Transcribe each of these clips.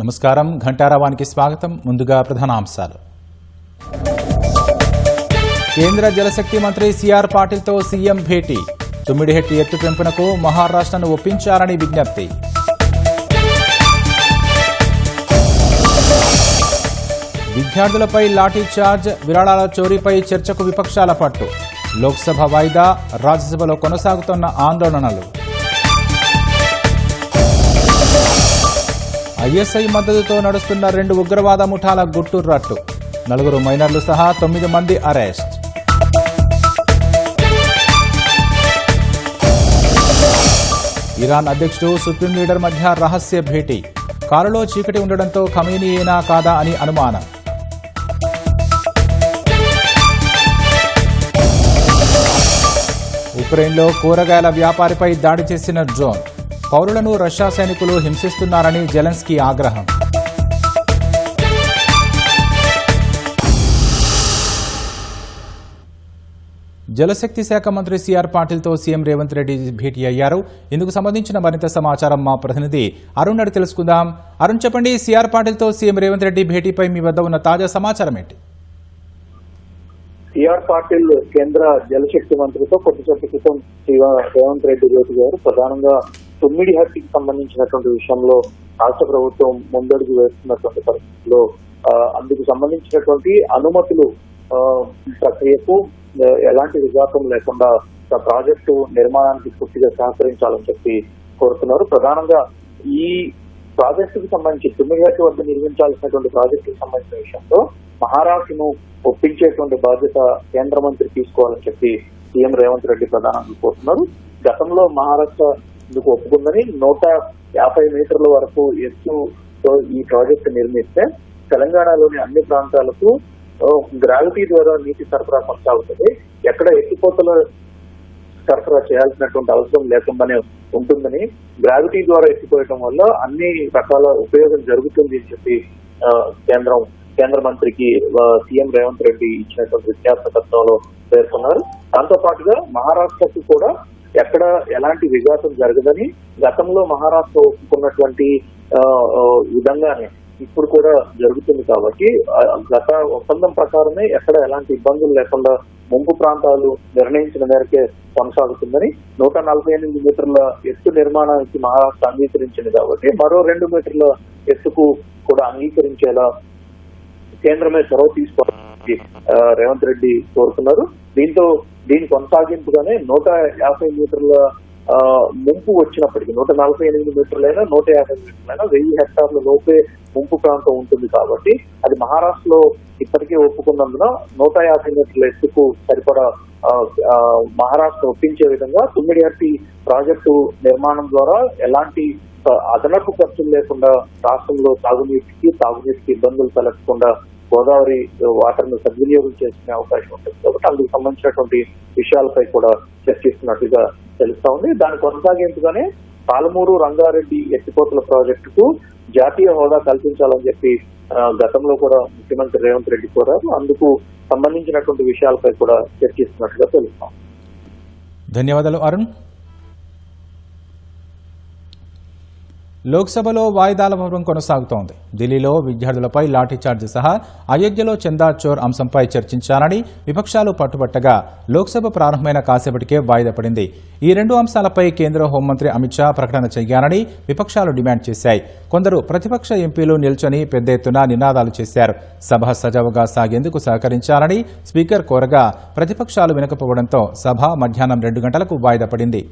నమస్కారం ఘంటారావానికి స్వాగతం. ముందుగా ప్రధానాంశాలు. కేంద్ర జలశక్తి మంత్రి సిఆర్ పాటిల్తో సీఎం భేటీ. తుమ్మిడిహెట్టి ఎత్తు పెంపునకు మహారాష్ట్రను ఒప్పించాలని విజ్ఞప్తి. విద్యార్థులపై లాఠీ చార్జ్, విరాళాల చోరీపై చర్చకు విపక్షాల పట్టు. లోక్సభ వాయిదా, రాజ్యసభలో కొనసాగుతున్న ఆందోళనలు. ఐఎస్ఐ మద్దతుతో నడుస్తున్న 2 ఉగ్రవాద ముఠాల గుట్టు రట్టు. 4 మైనర్లు సహా 9 మంది అరెస్ట్. ఇరాన్ అధ్యక్షుడు సుప్రీం లీడర్ మధ్య రహస్య భేటీ. కారులో చీకటి ఉండడంతో ఖమేనీయేనా కాదా అని అనుమానం. ఉక్రెయిన్లో కూరగాయల వ్యాపారిపై దాడి చేసిన డ్రోన్. పౌరులను రష్యా సైనికులు హింసిస్తున్నారని జెలెన్స్కీ ఆగ్రహం. జలశక్తి శాఖ మంత్రి సిఆర్ పాటిల్తో సీఎం రేవంత్ రెడ్డి భేటీ అయ్యారు. ఇందుకు సంబంధించిన మరింత సమాచారం మా ప్రతినిధి అరుణ్ అడిగి తెలుసుకుందాం. అరుణ్, చెప్పండి, సిఆర్ పాటిల్తో సీఎం రేవంత్ రెడ్డి భేటీపై మీ వద్ద ఉన్న తాజా సమాచారం ఏంటి? సిఆర్ పాటిల్ కేంద్ర జలశక్తి మంత్రితో కొద్దిసేపటి క్రితం రేవంత్ రెడ్డి భేటీ గారు ప్రధానంగా తుమ్మిడిహట్టికి సంబంధించినటువంటి విషయంలో రాష్ట్ర ప్రభుత్వం ముందడుగు వేస్తున్నటువంటి పరిస్థితుల్లో అందుకు సంబంధించినటువంటి అనుమతులు ప్రక్రియకు ఎలాంటి విఘాతం లేకుండా ప్రాజెక్టు నిర్మాణానికి పూర్తిగా సహకరించాలని చెప్పి కోరుతున్నారు. ప్రధానంగా ఈ ప్రాజెక్టుకు సంబంధించి తుమ్మిడిహట్టి వద్ద నిర్మించాల్సినటువంటి ప్రాజెక్టుకు సంబంధించిన విషయంలో మహారాష్ట్రను ఒప్పించేటువంటి బాధ్యత కేంద్ర మంత్రి తీసుకోవాలని చెప్పి సీఎం రేవంత్ రెడ్డి ప్రధానంగా కోరుతున్నారు. గతంలో మహారాష్ట్ర ఇందుకు ఒప్పుకుందని 150 మీటర్ల వరకు ఎత్తుతో ఈ ప్రాజెక్టు నిర్మిస్తే తెలంగాణలోని అన్ని ప్రాంతాలకు గ్రావిటీ ద్వారా నీటి సరఫరా కొనసాగుతుంది. ఎక్కడ ఎత్తిపోతల సరఫరా చేయాల్సినటువంటి అవసరం లేకుండానే ఉంటుందని, గ్రావిటీ ద్వారా ఎత్తిపోయటం వల్ల అన్ని రకాల ఉపయోగం జరుగుతుంది అని చెప్పి కేంద్ర మంత్రికి సీఎం రేవంత్ రెడ్డి ఇచ్చినటువంటి విజ్ఞాపనపత్రంలో పేర్కొన్నారు. దాంతో పాటుగా మహారాష్ట్రకు కూడా ఎక్కడ ఎలాంటి విఘాతం జరగదని, గతంలో మహారాష్ట్ర ఒప్పుకున్నటువంటి విధంగానే ఇప్పుడు కూడా జరుగుతుంది కాబట్టి గత ఒప్పందం ప్రకారమే ఎక్కడ ఎలాంటి ఇబ్బందులు లేకుండా ముంపు ప్రాంతాలు నిర్ణయించిన మేరకే కొనసాగుతుందని, 148 మీటర్ల ఎత్తు నిర్మాణానికి మహారాష్ట్ర అంగీకరించింది కాబట్టి మరో 2 మీటర్ల ఎత్తుకు కూడా అంగీకరించేలా కేంద్రమే చొరవ తీసుకోవాలని రేవంత్ రెడ్డి కోరుతున్నారు. దీని కొనసాగింపుగానే 150 మీటర్ల ముంపు వచ్చినప్పటికీ 148 మీటర్లైనా 150 మీటర్లైనా 1000 హెక్టార్ల లోపే ముంపు ప్రాంతం ఉంటుంది కాబట్టి అది మహారాష్ట్రలో ఇప్పటికే ఒప్పుకున్నందున 150 మీటర్ల ఎత్తుకు సరిపడా మహారాష్ట్ర ఒప్పించే విధంగా తుమ్మిడిహట్టి ప్రాజెక్టు నిర్మాణం ద్వారా ఎలాంటి అదనపు ఖర్చులు లేకుండా రాష్ట్రంలో తాగునీటికి ఇబ్బందులు తలెత్తకుండా గోదావరి వాటర్ ను సద్వినియోగం చేసుకునే అవకాశం ఉంటుంది కాబట్టి అందుకు సంబంధించినటువంటి విషయాలపై కూడా చర్చిస్తున్నట్టుగా తెలుస్తా ఉంది. దాని కొనసాగింపుగానే పాలమూరు రంగారెడ్డి ఎత్తిపోతల ప్రాజెక్టుకు జాతీయ హోదా కల్పించాలని చెప్పి గతంలో కూడా ముఖ్యమంత్రి రేవంత్ రెడ్డి కోరారు. అందుకు సంబంధించినటువంటి విషయాలపై కూడా చర్చిస్తున్నట్టుగా తెలుస్తాం. ధన్యవాదాలు అరుణ్. లోక్సభలో వాయిదాల పర్వం కొనసాగుతోంది. ఢిల్లీలో విద్యార్థులపై లాఠీచార్జ్ సహా అయోధ్యలో చందా చోర్ అంశంపై చర్చించాలని విపక్షాలు పట్టుబట్టగా లోక్సభ ప్రారంభమైన కాసేపటికే వాయిదా పడింది. ఈ 2 అంశాలపై కేంద్ర హోంమంత్రి అమిత్ షా ప్రకటన చేయాలని విపక్షాలు డిమాండ్ చేశాయి. కొందరు ప్రతిపక్ష ఎంపీలు నిల్చొని పెద్ద ఎత్తున నినాదాలు చేశారు. సభ సజావుగా సాగేందుకు సహకరించాలని స్పీకర్ కోరగా ప్రతిపక్షాలు వినకపోవడంతో సభ మధ్యాహ్నం 2 గంటలకు వాయిదా పడింది.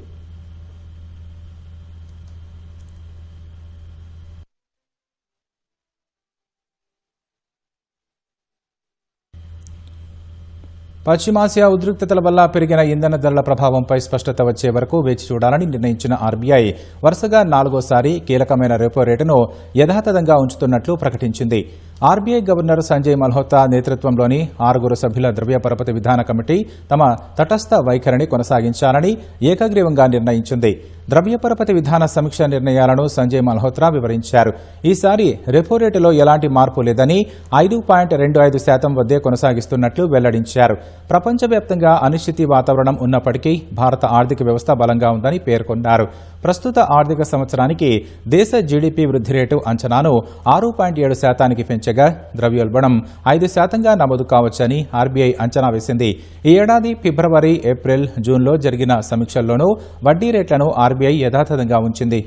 పశ్చిమాసియా ఉద్రిక్తతల వల్ల పెరిగిన ఇంధన ధరల ప్రభావంపై స్పష్టత వచ్చే వరకు వేచి చూడాలని నిర్ణయించిన ఆర్బీఐ వరుసగా 4వసారి కీలకమైన రెపో రేటును యథాతథంగా ఉంచుతున్నట్లు ప్రకటించింది. ఆర్బీఐ గవర్నర్ సంజయ్ మల్హోత్రా నేతృత్వంలోని 6 సభ్యుల ద్రవ్య పరపతి విధాన కమిటీ తమ తటస్థ వైఖరిని కొనసాగించాలని ఏకగ్రీవంగా నిర్ణయించింది. ద్రవ్య పరపతి విధాన సమీక్ష నిర్ణయాలను సంజయ్ మల్హోత్రా వివరించారు. ఈసారి రెపో రేటులో ఎలాంటి మార్పు లేదని 5.25% వద్దే కొనసాగిస్తున్నట్లు వెల్లడించారు. ప్రపంచవ్యాప్తంగా అనిశ్చితి వాతావరణం ఉన్నప్పటికీ భారత ఆర్థిక వ్యవస్థ బలంగా ఉందని పేర్కొన్నారు. ప్రస్తుత ఆర్థిక సంవత్సరానికి దేశ జీడీపీ వృద్ధి రేటు అంచనాను 6.7% పెంచగా ద్రవ్యోల్బణం 5% నమోదు కావచ్చని ఆర్బీఐ అంచనా వేసింది. ఈ ఏడాది ఫిబ్రవరి, ఏప్రిల్, జూన్లో జరిగిన సమీక్షల్లోనూ వడ్డీ రేట్లను ఆర్బీఐ యథాతథంగా ఉంచింది.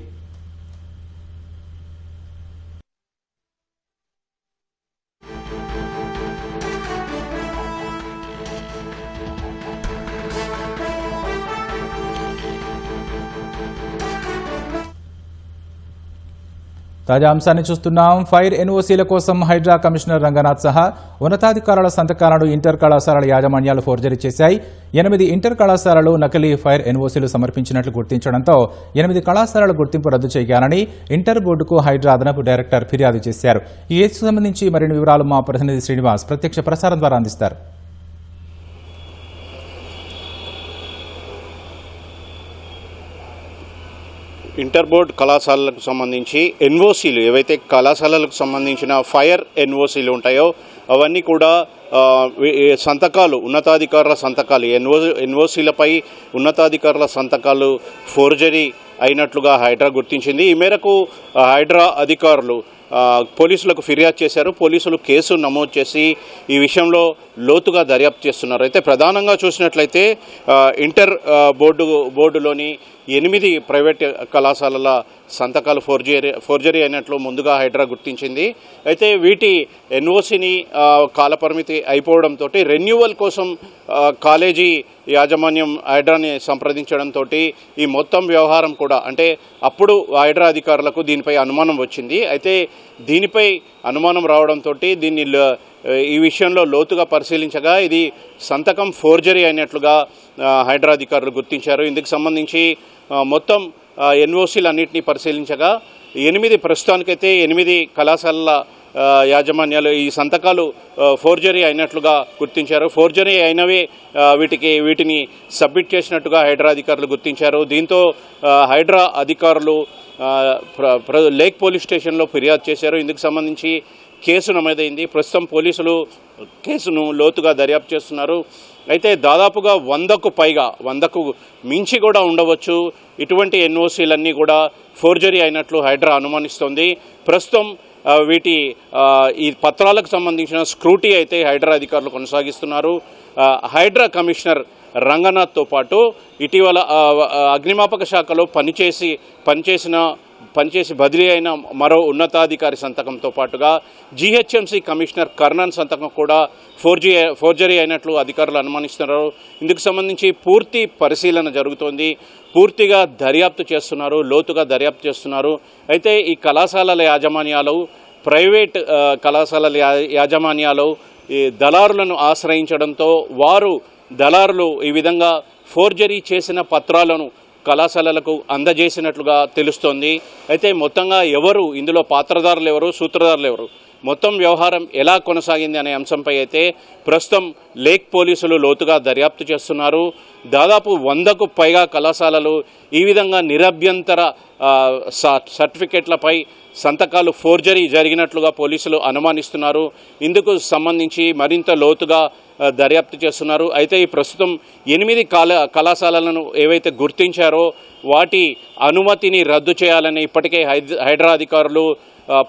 తాజా అంశాన్ని చూస్తున్నాం. ఫైర్ ఎన్ఓసీల కోసం హైడ్రా కమిషనర్ రంగనాథ్ సహా ఉన్నతాధికారుల సంతకాలను ఇంటర్ కళాశాలల యాజమాన్యాలు ఫోర్జరీ చేశాయి. 8 ఇంటర్ కళాశాలలు నకిలీ ఫైర్ ఎన్ఓసీలు సమర్పించినట్లు గుర్తించడంతో 8 కళాశాలల గుర్తింపు రద్దు చేయాలని ఇంటర్ బోర్డుకు హైడ్రా అదనపు డైరెక్టర్ ఫిర్యాదు చేశారు. ఈ కేసుకు సంబంధించి మరిన్ని వివరాలు మా ప్రతినిధి శ్రీనివాస్ ప్రత్యక్ష ప్రసారం ద్వారా అందిస్తారు. ఇంటర్ బోర్డ్ కళాశాలలకు సంబంధించి ఎన్ఓసీలు ఏవైతే కళాశాలలకు సంబంధించిన ఫైర్ ఎన్ఓసీలు ఉంటాయో అవన్నీ కూడా సంతకాలు ఉన్నతాధికారుల సంతకాలు ఎన్ఓసీలపై ఉన్నతాధికారుల సంతకాలు ఫోర్జరీ అయినట్లుగా హైడ్రా గుర్తించింది. ఈ మేరకు హైడ్రా అధికారులు పోలీసులకు ఫిర్యాదు చేశారు. పోలీసులు కేసు నమోదు చేసి ఈ విషయంలో లోతుగా దర్యాప్తు చేస్తున్నారు. అయితే ప్రధానంగా చూసినట్లయితే ఇంటర్ బోర్డులోని 8 ప్రైవేట్ కళాశాలల సంతకాలు ఫోర్జరీ అయినట్లు ముందుగా హైడ్రా గుర్తించింది. అయితే వీటి ఎన్ఓసిని కాలపరిమితి అయిపోవడంతో రెన్యువల్ కోసం కాలేజీ యాజమాన్యం హైడ్రాని సంప్రదించడంతో ఈ మొత్తం వ్యవహారం కూడా అంటే అప్పుడు హైడ్రా అధికారులకు దీనిపై అనుమానం వచ్చింది. అయితే దీనిపై అనుమానం రావడంతో దీన్ని ఈ విషయంలో లోతుగా పరిశీలించగా ఇది సంతకం ఫోర్జరీ అయినట్లుగా హైడ్రా అధికారులు గుర్తించారు. ఇందుకు సంబంధించి మొత్తం ఎన్ఓసీలు అన్నింటినీ పరిశీలించగా ప్రస్తుతానికైతే 8 కళాశాలల యాజమాన్యాలు ఈ సంతకాలు ఫోర్జరీ అయినట్లుగా గుర్తించారు. ఫోర్జరీ అయినవే వీటిని సబ్మిట్ చేసినట్టుగా హైడ్రా అధికారులు గుర్తించారు. దీంతో హైడ్రా అధికారులు లేక్ పోలీస్ స్టేషన్లో ఫిర్యాదు చేశారు. ఇందుకు సంబంధించి కేసు నమోదైంది. ప్రస్తుతం పోలీసులు కేసును లోతుగా దర్యాప్తు చేస్తున్నారు. అయితే దాదాపుగా 100కు మించి కూడా ఉండవచ్చు ఇటువంటి ఎన్ఓసీలన్నీ కూడా ఫోర్జరీ అయినట్లు హైడ్రా అనుమానిస్తోంది. ప్రస్తుతం ఈ పత్రాలకు సంబంధించిన స్క్రూటీ అయితే హైడ్రా అధికారులు కొనసాగిస్తున్నారు. హైడ్రా కమిషనర్ రంగనాథ్తో పాటు ఇటీవల అగ్నిమాపక శాఖలో పనిచేసి బదిలీ అయిన మరో ఉన్నతాధికారి సంతకంతో పాటుగా జీహెచ్ఎంసీ కమిషనర్ కర్ణన్ సంతకం కూడా ఫోర్జరీ అయినట్లు అధికారులు అనుమానిస్తున్నారు. ఇందుకు సంబంధించి పూర్తి పరిశీలన జరుగుతోంది. పూర్తిగా దర్యాప్తు చేస్తున్నారు, లోతుగా దర్యాప్తు చేస్తున్నారు. అయితే ఈ కళాశాలల యాజమాన్యాలు ప్రైవేట్ కళాశాలల యాజమాన్యాలు ఈ దళారులను ఆశ్రయించడంతో దళారులు ఈ విధంగా ఫోర్జరీ చేసిన పత్రాలను కళాశాలలకు అందజేసినట్లుగా తెలుస్తోంది. అయితే మొత్తంగా ఇందులో పాత్రదారులు ఎవరు, సూత్రధారులు ఎవరు, మొత్తం వ్యవహారం ఎలా కొనసాగింది అనే అంశంపై అయితే ప్రస్తుతం లేక్ పోలీసులు లోతుగా దర్యాప్తు చేస్తున్నారు. దాదాపు 100కు పైగా కళాశాలలు ఈ విధంగా నిరభ్యంతర సర్టిఫికెట్లపై సంతకాలు ఫోర్జరీ జరిగినట్లుగా పోలీసులు అనుమానిస్తున్నారు. ఇందుకు సంబంధించి మరింత లోతుగా దర్యాప్తు చేస్తున్నారు. అయితే ఈ ప్రస్తుతం 8 కళాశాలలను ఏవైతే గుర్తించారో వాటి అనుమతిని రద్దు చేయాలని ఇప్పటికే హైడ్రా అధికారులు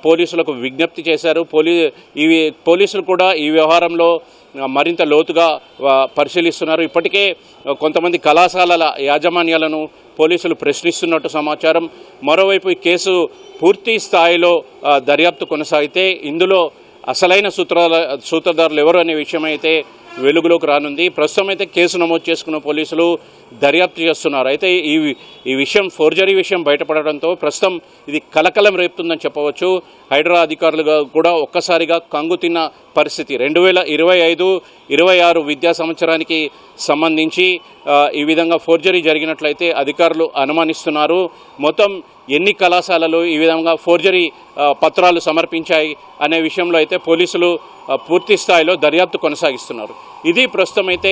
పోలీసులకు విజ్ఞప్తి చేశారు. పోలీసులు కూడా ఈ వ్యవహారంలో మరింత లోతుగా పరిశీలిస్తున్నారు. ఇప్పటికే కొంతమంది కళాశాలల యాజమాన్యాలను పోలీసులు ప్రశ్నిస్తున్నట్టు సమాచారం. మరోవైపు ఈ కేసు పూర్తి స్థాయిలో దర్యాప్తు కొనసాగితే ఇందులో అసలైన సూత్రధారులు ఎవరు అనే విషయం అయితే వెలుగులోకి రానుంది. ప్రస్తుతం అయితే కేసు నమోదు చేసుకున్న పోలీసులు దర్యాప్తు చేస్తున్నారు. అయితే ఈ విషయం ఫోర్జరీ విషయం బయటపడడంతో ప్రస్తుతం ఇది కలకలం రేపుతుందని చెప్పవచ్చు. హైడ్రా అధికారులుగా కూడా ఒక్కసారిగా కంగుతిన్న పరిస్థితి. 2025-26 విద్యా సంవత్సరానికి సంబంధించి ఈ విధంగా ఫోర్జరీ జరిగినట్లయితే అధికారులు అనుమానిస్తున్నారు. మొత్తం ఎన్ని కళాశాలలు ఈ విధంగా ఫోర్జరీ పత్రాలు సమర్పించాయి అనే విషయంలో అయితే పోలీసులు పూర్తి స్థాయిలో దర్యాప్తు కొనసాగిస్తున్నారు. ఇది ప్రస్తుతం అయితే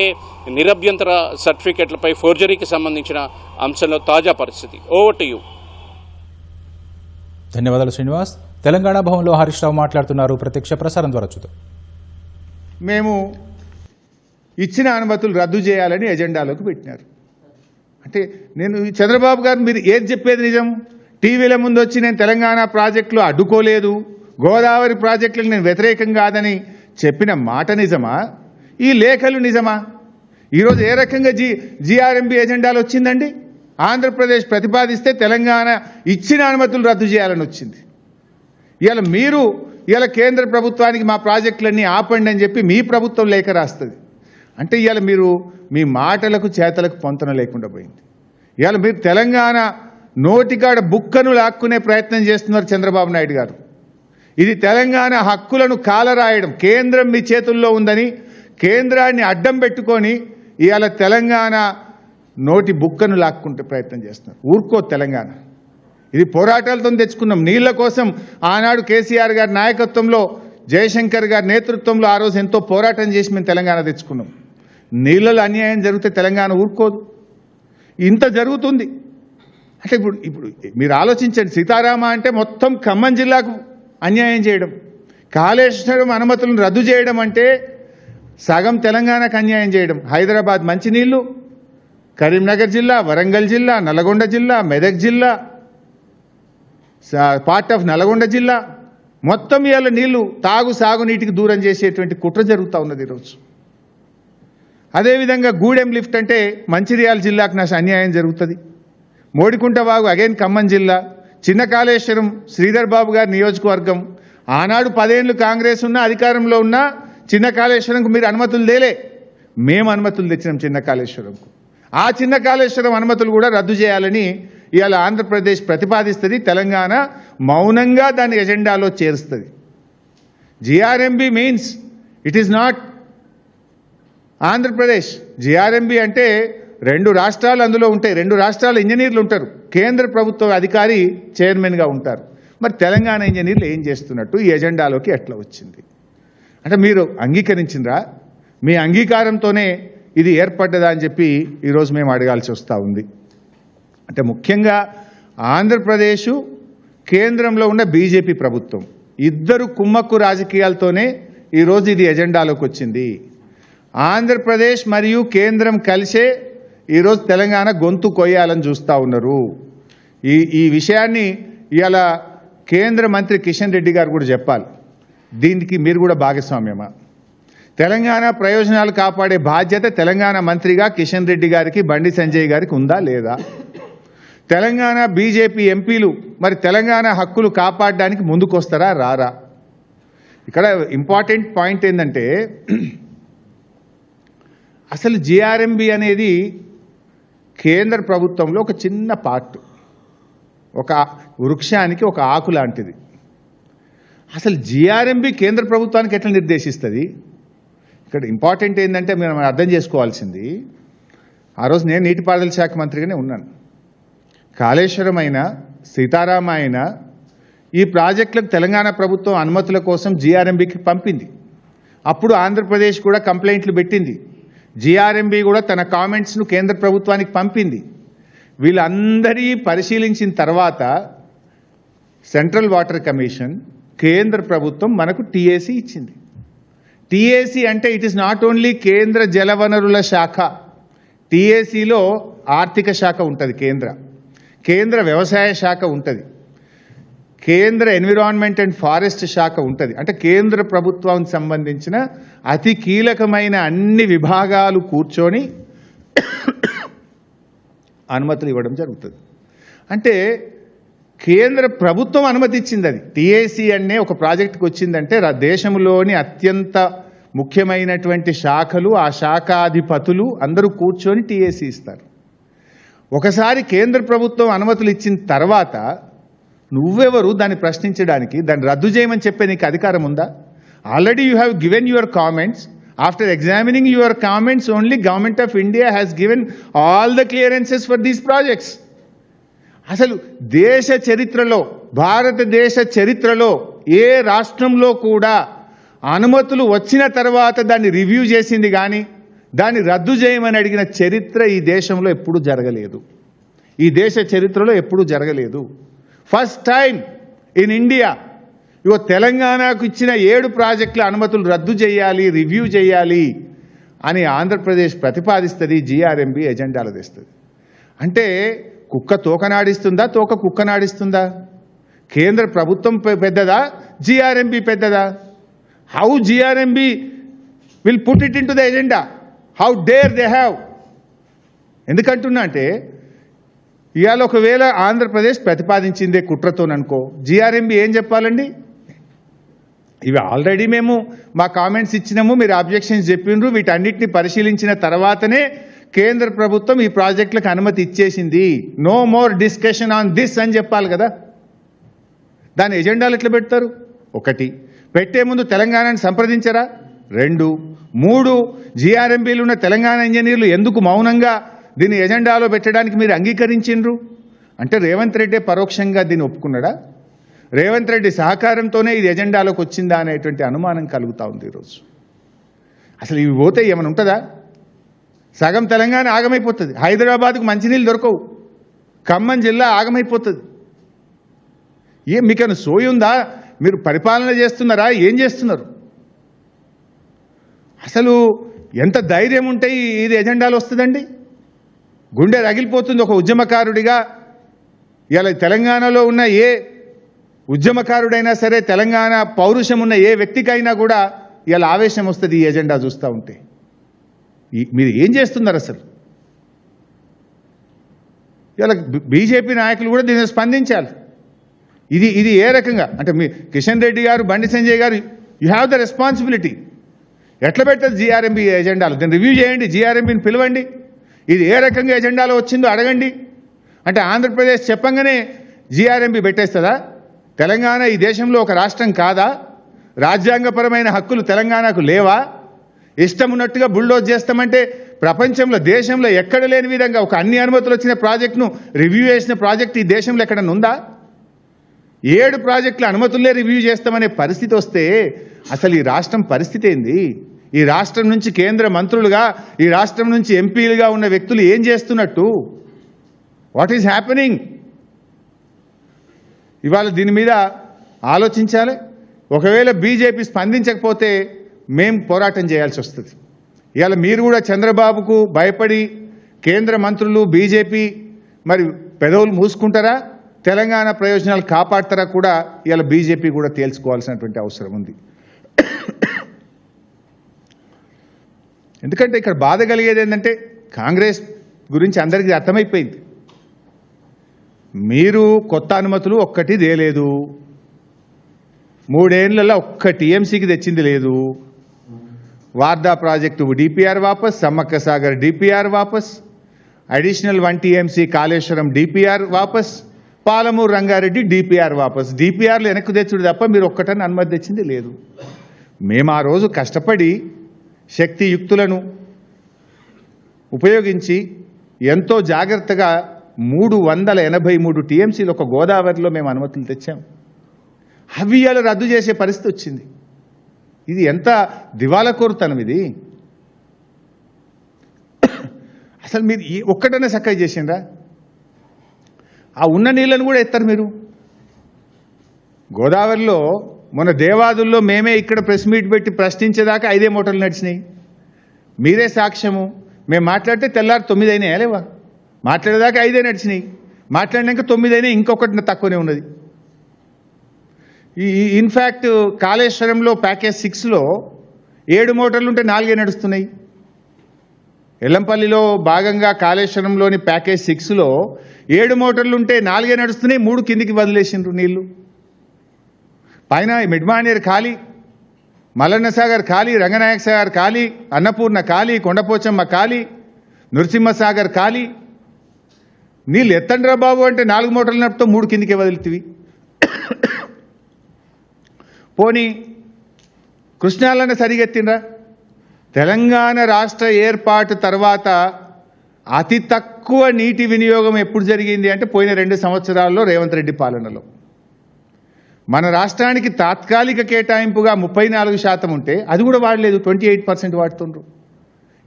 నిరభ్యంతర సర్టిఫికెట్లపై ఫోర్జరీకి సంబంధించిన అంశంలో తాజా పరిస్థితి. Over to you. ధన్యవాదాలు శ్రీనివాస్. తెలంగాణ భవన్లో హరీష్ రావు మాట్లాడుతున్నారు. ప్రత్యక్ష ప్రసారం ద్వారా చూద్దాం. మేము ఇచ్చిన అనుమతులు రద్దు చేయాలని ఎజెండాలోకి పెట్టినారు. అంటే నేను చంద్రబాబు గారు మీరు ఏది చెప్పేది నిజం? టీవీల ముందు వచ్చి నేను తెలంగాణ ప్రాజెక్టులు అడ్డుకోలేదు, గోదావరి ప్రాజెక్టులకు నేను వ్యతిరేకం కాదని చెప్పిన మాట నిజమా? ఈ లేఖలు నిజమా? ఈరోజు ఏ రకంగా జీఆర్ఎంబీ ఎజెండాలు వచ్చిందండి? ఆంధ్రప్రదేశ్ ప్రతిపాదిస్తే తెలంగాణ ఇచ్చిన అనుమతులు రద్దు చేయాలని వచ్చింది. ఇవాళ కేంద్ర ప్రభుత్వానికి మా ప్రాజెక్టులన్నీ ఆపండి అని చెప్పి మీ ప్రభుత్వం లేఖ రాస్తుంది. అంటే ఇవాళ మీరు మీ మాటలకు చేతలకు పొంతన లేకుండా పోయింది. ఇవాళ మీరు తెలంగాణ నోటికాడ బుక్కను లాక్కునే ప్రయత్నం చేస్తున్నారు చంద్రబాబు నాయుడు గారు. ఇది తెలంగాణ హక్కులను కాలరాయడం. కేంద్రం మీ చేతుల్లో ఉందని కేంద్రాన్ని అడ్డం పెట్టుకొని ఇవాళ తెలంగాణ నోటి బుక్కను లాక్కుంటే ప్రయత్నం చేస్తున్నారు. ఊరుకో తెలంగాణ. ఇది పోరాటాలతో తెచ్చుకున్నాం. నీళ్ల కోసం ఆనాడు కేసీఆర్ గారి నాయకత్వంలో, జయశంకర్ గారి నేతృత్వంలో ఆ రోజు ఎంతో పోరాటం చేసి మేము తెలంగాణ తెచ్చుకున్నాం. నీళ్ళలో అన్యాయం జరిగితే తెలంగాణ ఊరుకోదు. ఇంత జరుగుతుంది అంటే ఇప్పుడు మీరు ఆలోచించండి. సీతారామ అంటే మొత్తం ఖమ్మం జిల్లాకు అన్యాయం చేయడం, కాళేశ్వరం అనుమతులను రద్దు చేయడం అంటే సగం తెలంగాణకు అన్యాయం చేయడం. హైదరాబాద్ మంచినీళ్లు, కరీంనగర్ జిల్లా, వరంగల్ జిల్లా, నల్గొండ జిల్లా, మెదక్ జిల్లా, పార్ట్ ఆఫ్ నల్గొండ జిల్లా మొత్తం ఇవాళ నీళ్లు సాగునీటికి దూరం చేసేటువంటి కుట్ర జరుగుతూ ఉన్నది ఈరోజు. అదేవిధంగా గూడెం లిఫ్ట్ అంటే మంచిర్యాల జిల్లాకు నాకు అన్యాయం జరుగుతుంది. మోడికుంట వాగు అగైన్ ఖమ్మం జిల్లా, చిన్న కాళేశ్వరం శ్రీధర్ బాబు గారి నియోజకవర్గం. ఆనాడు 10 ఏళ్ళు కాంగ్రెస్ ఉన్న అధికారంలో ఉన్న చిన్న కాళేశ్వరంకు మీరు అనుమతులు తేలే, మేము అనుమతులు తెచ్చినాం చిన్న కాళేశ్వరంకు. ఆ చిన్న కాళేశ్వరం అనుమతులు కూడా రద్దు చేయాలని ఇవాళ ఆంధ్రప్రదేశ్ ప్రతిపాదిస్తుంది. తెలంగాణ మౌనంగా దాని ఎజెండాలో చేరుస్తుంది. GRMB means it is not Andhra Pradesh. GRMB అంటే 2 రాష్ట్రాలు అందులో ఉంటాయి. 2 రాష్ట్రాల ఇంజనీర్లు ఉంటారు. కేంద్ర ప్రభుత్వ అధికారి చైర్మన్గా ఉంటారు. మరి తెలంగాణ ఇంజనీర్లు ఏం చేస్తున్నట్టు ఈ ఎజెండాలోకి ఎట్లా వచ్చింది? అంటే మీరు అంగీకరించిండ్రా? మీ అంగీకారంతోనే ఇది ఏర్పడ్డదా అని చెప్పి ఈరోజు మేము అడగాల్సి వస్తూ ఉంది. అంటే ముఖ్యంగా ఆంధ్రప్రదేశ్, కేంద్రంలో ఉన్న బీజేపీ ప్రభుత్వం ఇద్దరు కుమ్మక్కు రాజకీయాలతోనే ఈరోజు ఇది ఎజెండాలోకి వచ్చింది. ఆంధ్రప్రదేశ్ మరియు కేంద్రం కలిసే ఈరోజు తెలంగాణ గొంతు కొయ్యాలని చూస్తూ ఉన్నారు. ఈ విషయాన్ని ఇవాళ కేంద్ర మంత్రి కిషన్ రెడ్డి గారు కూడా చెప్పాలి. దీనికి మీరు కూడా భాగస్వామ్యమా? తెలంగాణ ప్రయోజనాలు కాపాడే బాధ్యత తెలంగాణ మంత్రిగా కిషన్ రెడ్డి గారికి, బండి సంజయ్ గారికి ఉందా లేదా? తెలంగాణ బీజేపీ ఎంపీలు మరి తెలంగాణ హక్కులు కాపాడడానికి ముందుకొస్తారా రారా? ఇక్కడ ఇంపార్టెంట్ పాయింట్ ఏంటంటే అసలు జిఆర్ఎంబి అనేది కేంద్ర ప్రభుత్వంలో ఒక చిన్న పార్ట్, ఒక వృక్షానికి ఒక ఆకు లాంటిది. అసలు జిఆర్ఎంబి కేంద్ర ప్రభుత్వానికి ఎట్లా నిర్దేశిస్తుంది? ఇక్కడ ఇంపార్టెంట్ ఏంటంటే మనం అర్థం చేసుకోవాల్సింది, ఆ రోజు నేను నీటిపారుదల శాఖ మంత్రిగానే ఉన్నాను. కాళేశ్వరం అయినా, సీతారామ అయినా ఈ ప్రాజెక్టులకు తెలంగాణ ప్రభుత్వం అనుమతుల కోసం జిఆర్ఎంబికి పంపింది. అప్పుడు ఆంధ్రప్రదేశ్ కూడా కంప్లైంట్లు పెట్టింది. జిఆర్ఎంబి కూడా తన కామెంట్స్ను కేంద్ర ప్రభుత్వానికి పంపింది. వీళ్ళందరి పరిశీలించిన తర్వాత సెంట్రల్ వాటర్ కమిషన్, కేంద్ర ప్రభుత్వం మనకు టీఏసీ ఇచ్చింది. టీఏసీ అంటే ఇట్ ఈస్ నాట్ ఓన్లీ కేంద్ర జలవనరుల శాఖ. టీఏసీలో ఆర్థిక శాఖ ఉంటుంది, కేంద్ర వ్యవసాయ శాఖ ఉంటుంది, కేంద్ర ఎన్విరాన్మెంట్ అండ్ ఫారెస్ట్ శాఖ ఉంటుంది. అంటే కేంద్ర ప్రభుత్వానికి సంబంధించిన అతి కీలకమైన అన్ని విభాగాలు కూర్చొని అనుమతులు ఇవ్వడం జరుగుతుంది. అంటే కేంద్ర ప్రభుత్వం అనుమతి ఇచ్చింది. అది టీఏసీ అనే ఒక ప్రాజెక్టుకి వచ్చిందంటే దేశంలోని అత్యంత ముఖ్యమైనటువంటి శాఖలు, ఆ శాఖాధిపతులు అందరూ కూర్చొని టీఏసీ ఇస్తారు. ఒకసారి కేంద్ర ప్రభుత్వం అనుమతులు ఇచ్చిన తర్వాత నువ్వెవరు దాన్ని ప్రశ్నించడానికి, దాన్ని రద్దు చేయమని చెప్పే నీకు అధికారం ఉందా? Already you have given your comments. After examining your comments only government of India has given all the clearances for these projects. అసలు దేశ చరిత్రలో, భారతదేశ చరిత్రలో ఏ రాష్ట్రంలో కూడా అనుమతులు వచ్చిన తర్వాత దాన్ని రివ్యూ చేసింది కానీ దాన్ని రద్దు చేయమని అడిగిన చరిత్ర ఈ దేశంలో ఎప్పుడూ జరగలేదు. ఈ దేశ చరిత్రలో ఎప్పుడూ జరగలేదు. ఫస్ట్ టైం ఇన్ ఇండియా ఇగో తెలంగాణకు ఇచ్చిన 7 ప్రాజెక్టుల అనుమతులు రద్దు చేయాలి, రివ్యూ చేయాలి అని ఆంధ్రప్రదేశ్ ప్రతిపాదిస్తుంది, జిఆర్ఎంబి ఎజెండాలు తెస్తుంది. అంటే కుక్క తోకనాడిస్తుందా, తోక కుక్కనాడిస్తుందా? కేంద్ర ప్రభుత్వం పెద్దదా, జిఆర్ఎంబి పెద్దదా? How GRMB will put it into the agenda? How dare they have? ఎందుకంటున్నా అంటే ఇవాళ ఒకవేళ ఆంధ్రప్రదేశ్ ప్రతిపాదించిందే కుట్రతోననుకో, జిఆర్ఎంబి ఏం చెప్పాలండి? ఇవి ఆల్రెడీ మేము మా కామెంట్స్ ఇచ్చినాము, మీరు అబ్జెక్షన్స్ చెప్పిండ్రు, వీటన్నిటిని పరిశీలించిన తర్వాతనే కేంద్ర ప్రభుత్వం ఈ ప్రాజెక్టులకు అనుమతి ఇచ్చేసింది, no more discussion on this అని చెప్పాలి కదా. దాని ఎజెండాలు ఎట్లా పెడతారు? ఒకటి, పెట్టే ముందు తెలంగాణని సంప్రదించరా? 2, 3, జిఆర్ఎంబీలు ఉన్న తెలంగాణ ఇంజనీర్లు ఎందుకు మౌనంగా దీన్ని ఎజెండాలో పెట్టడానికి మీరు అంగీకరించిండ్రు? అంటే రేవంత్ రెడ్డి పరోక్షంగా దీన్ని ఒప్పుకున్నాడా? రేవంత్ రెడ్డి సహకారంతోనే ఇది ఎజెండాలోకి వచ్చిందా అనేటువంటి అనుమానం కలుగుతూ ఉంది ఈరోజు. అసలు ఇవి పోతే ఏమైనా ఉంటుందా? సగం తెలంగాణ ఆగమైపోతుంది, హైదరాబాద్కు మంచినీళ్ళు దొరకవు, ఖమ్మం జిల్లా ఆగమైపోతుంది. మీకన్నా సోయి ఉందా? మీరు పరిపాలన చేస్తున్నారా? ఏం చేస్తున్నారు? అసలు ఎంత ధైర్యం ఉంటే ఇది ఎజెండాలు వస్తుందండి? గుండె రగిలిపోతుంది ఒక ఉద్యమకారుడిగా. ఇలా తెలంగాణలో ఉన్న ఏ ఉద్యమకారుడైనా సరే, తెలంగాణ పౌరుషం ఉన్న ఏ వ్యక్తికైనా కూడా ఇలా ఆవేశం వస్తుంది ఈ ఎజెండా చూస్తూ ఉంటే. మీరు ఏం చేస్తున్నారు అసలు? ఇలా బీజేపీ నాయకులు కూడా దీన్ని స్పందించాలి. ఇది ఏ రకంగా అంటే మీ కిషన్ రెడ్డి గారు, బండి సంజయ్ గారు, యూ హ్యావ్ ద రెస్పాన్సిబిలిటీ. ఎట్లా పెడుతుంది జిఆర్ఎంబీ ఎజెండాలు? దీన్ని రివ్యూ చేయండి, జిఆర్ఎంబీని పిలవండి, ఇది ఏ రకంగా ఎజెండాలో వచ్చిందో అడగండి. అంటే ఆంధ్రప్రదేశ్ చెప్పంగానే జిఆర్ఎంబీ పెట్టేస్తుందా? తెలంగాణ ఈ దేశంలో ఒక రాష్ట్రం కాదా? రాజ్యాంగపరమైన హక్కులు తెలంగాణకు లేవా? ఇష్టం ఉన్నట్టుగా బుల్డోజ్ చేస్తామంటే ప్రపంచంలో, దేశంలో ఎక్కడ లేని విధంగా ఒక అన్ని అనుమతులు వచ్చిన ప్రాజెక్టును రివ్యూ చేసిన ప్రాజెక్ట్ ఈ దేశంలో ఎక్కడన్నా ఉందా? 7 ప్రాజెక్టుల అనుమతులే రివ్యూ చేస్తామనే పరిస్థితి వస్తే అసలు ఈ రాష్ట్రం పరిస్థితి ఏంది? ఈ రాష్ట్రం నుంచి కేంద్ర మంత్రులుగా, ఈ రాష్ట్రం నుంచి ఎంపీలుగా ఉన్న వ్యక్తులు ఏం చేస్తున్నట్టు? What is happening? ఇవాళ దీని మీద ఆలోచించాలి. ఒకవేళ బీజేపీ స్పందించకపోతే మేం పోరాటం చేయాల్సి వస్తుంది. ఇవాళ మీరు కూడా చంద్రబాబుకు భయపడి కేంద్ర మంత్రులు, బీజేపీ మరి పెదవులు మూసుకుంటారా, తెలంగాణ ప్రయోజనాలు కాపాడతారా కూడా ఇవాళ బీజేపీ కూడా తేల్చుకోవాల్సినటువంటి అవసరం ఉంది. ఎందుకంటే ఇక్కడ బాధ కలిగేది ఏంటంటే కాంగ్రెస్ గురించి అందరికీ అర్థమైపోయింది. మీరు కొత్త అనుమతులు ఒక్కటి తేలేదు, 3 ఏళ్లలో ఒక్క టీఎంసీకి తెచ్చింది లేదు. వార్దా ప్రాజెక్టు డిపిఆర్ వాపస్, సమ్మక్క సాగర్ డిపిఆర్ వాపస్, అడిషనల్ 1 టీఎంసీ కాళేశ్వరం డిపిఆర్ వాపస్, పాలమూరు రంగారెడ్డి డిపిఆర్ వాపస్. డిపిఆర్లు వెనక్కు తెచ్చుడు తప్ప మీరు ఒక్కటని అనుమతి తెచ్చింది లేదు. మేము ఆ రోజు కష్టపడి శక్తియుక్తులను ఉపయోగించి ఎంతో జాగ్రత్తగా 383 టీఎంసీలు ఒక గోదావరిలో మేము అనుమతులు తెచ్చాం. అవి ఇవాళ రద్దు చేసే పరిస్థితి వచ్చింది. ఇది ఎంత దివాళాకోరుతనం ఇది! అసలు మీరు ఒక్కటనే చక్కగా చేసిండ్రా? ఆ ఉన్న నీళ్ళను కూడా ఎత్తారు మీరు. గోదావరిలో మన దేవాదుల్లో మేమే ఇక్కడ ప్రెస్ మీట్ పెట్టి ప్రశ్నించేదాకా 5 మోటార్లు నడిచినాయి. మీరే సాక్ష్యము. మేము మాట్లాడితే తెల్లారు 9 అయినాయా లేవా? మాట్లాడేదాకా 5 నడిచినాయి, మాట్లాడినాక 9 అయినాయి, ఇంకొకటి తక్కువనే ఉన్నది. ఇన్ఫ్యాక్ట్ కాళేశ్వరంలో ప్యాకేజ్ 6లో 7 మోటార్లు ఉంటే 4 నడుస్తున్నాయి. ఎల్లంపల్లిలో భాగంగా కాళేశ్వరంలోని ప్యాకేజ్ 6లో 7 మోటార్లు ఉంటే 4 నడుస్తున్నాయి, 3 కిందికి వదిలేసిండ్రు నీళ్లు. పైన మిడ్మానేర్ ఖాళీ, మల్లన్న సాగర్ ఖాళీ, రంగనాయక సాగర్ ఖాళీ, అన్నపూర్ణ ఖాళీ, కొండపోచమ్మ ఖాళీ, నృసింహసాగర్ ఖాళీ. నీళ్ళు ఎత్తండ్రా బాబు అంటే 4 మోటార్లు నడుపుతో 3 కిందికి వదులుతీవి. పోనీ కృష్ణాలన్న సరిగెత్తిండ్రా? తెలంగాణ రాష్ట్ర ఏర్పాటు తర్వాత అతి తక్కువ నీటి వినియోగం ఎప్పుడు జరిగింది అంటే పోయిన 2 సంవత్సరాల్లో రేవంత్ రెడ్డి పాలనలో. మన రాష్ట్రానికి తాత్కాలిక కేటాయింపుగా 34% ఉంటే అది కూడా వాడలేదు, 28% వాడుతుండ్రు.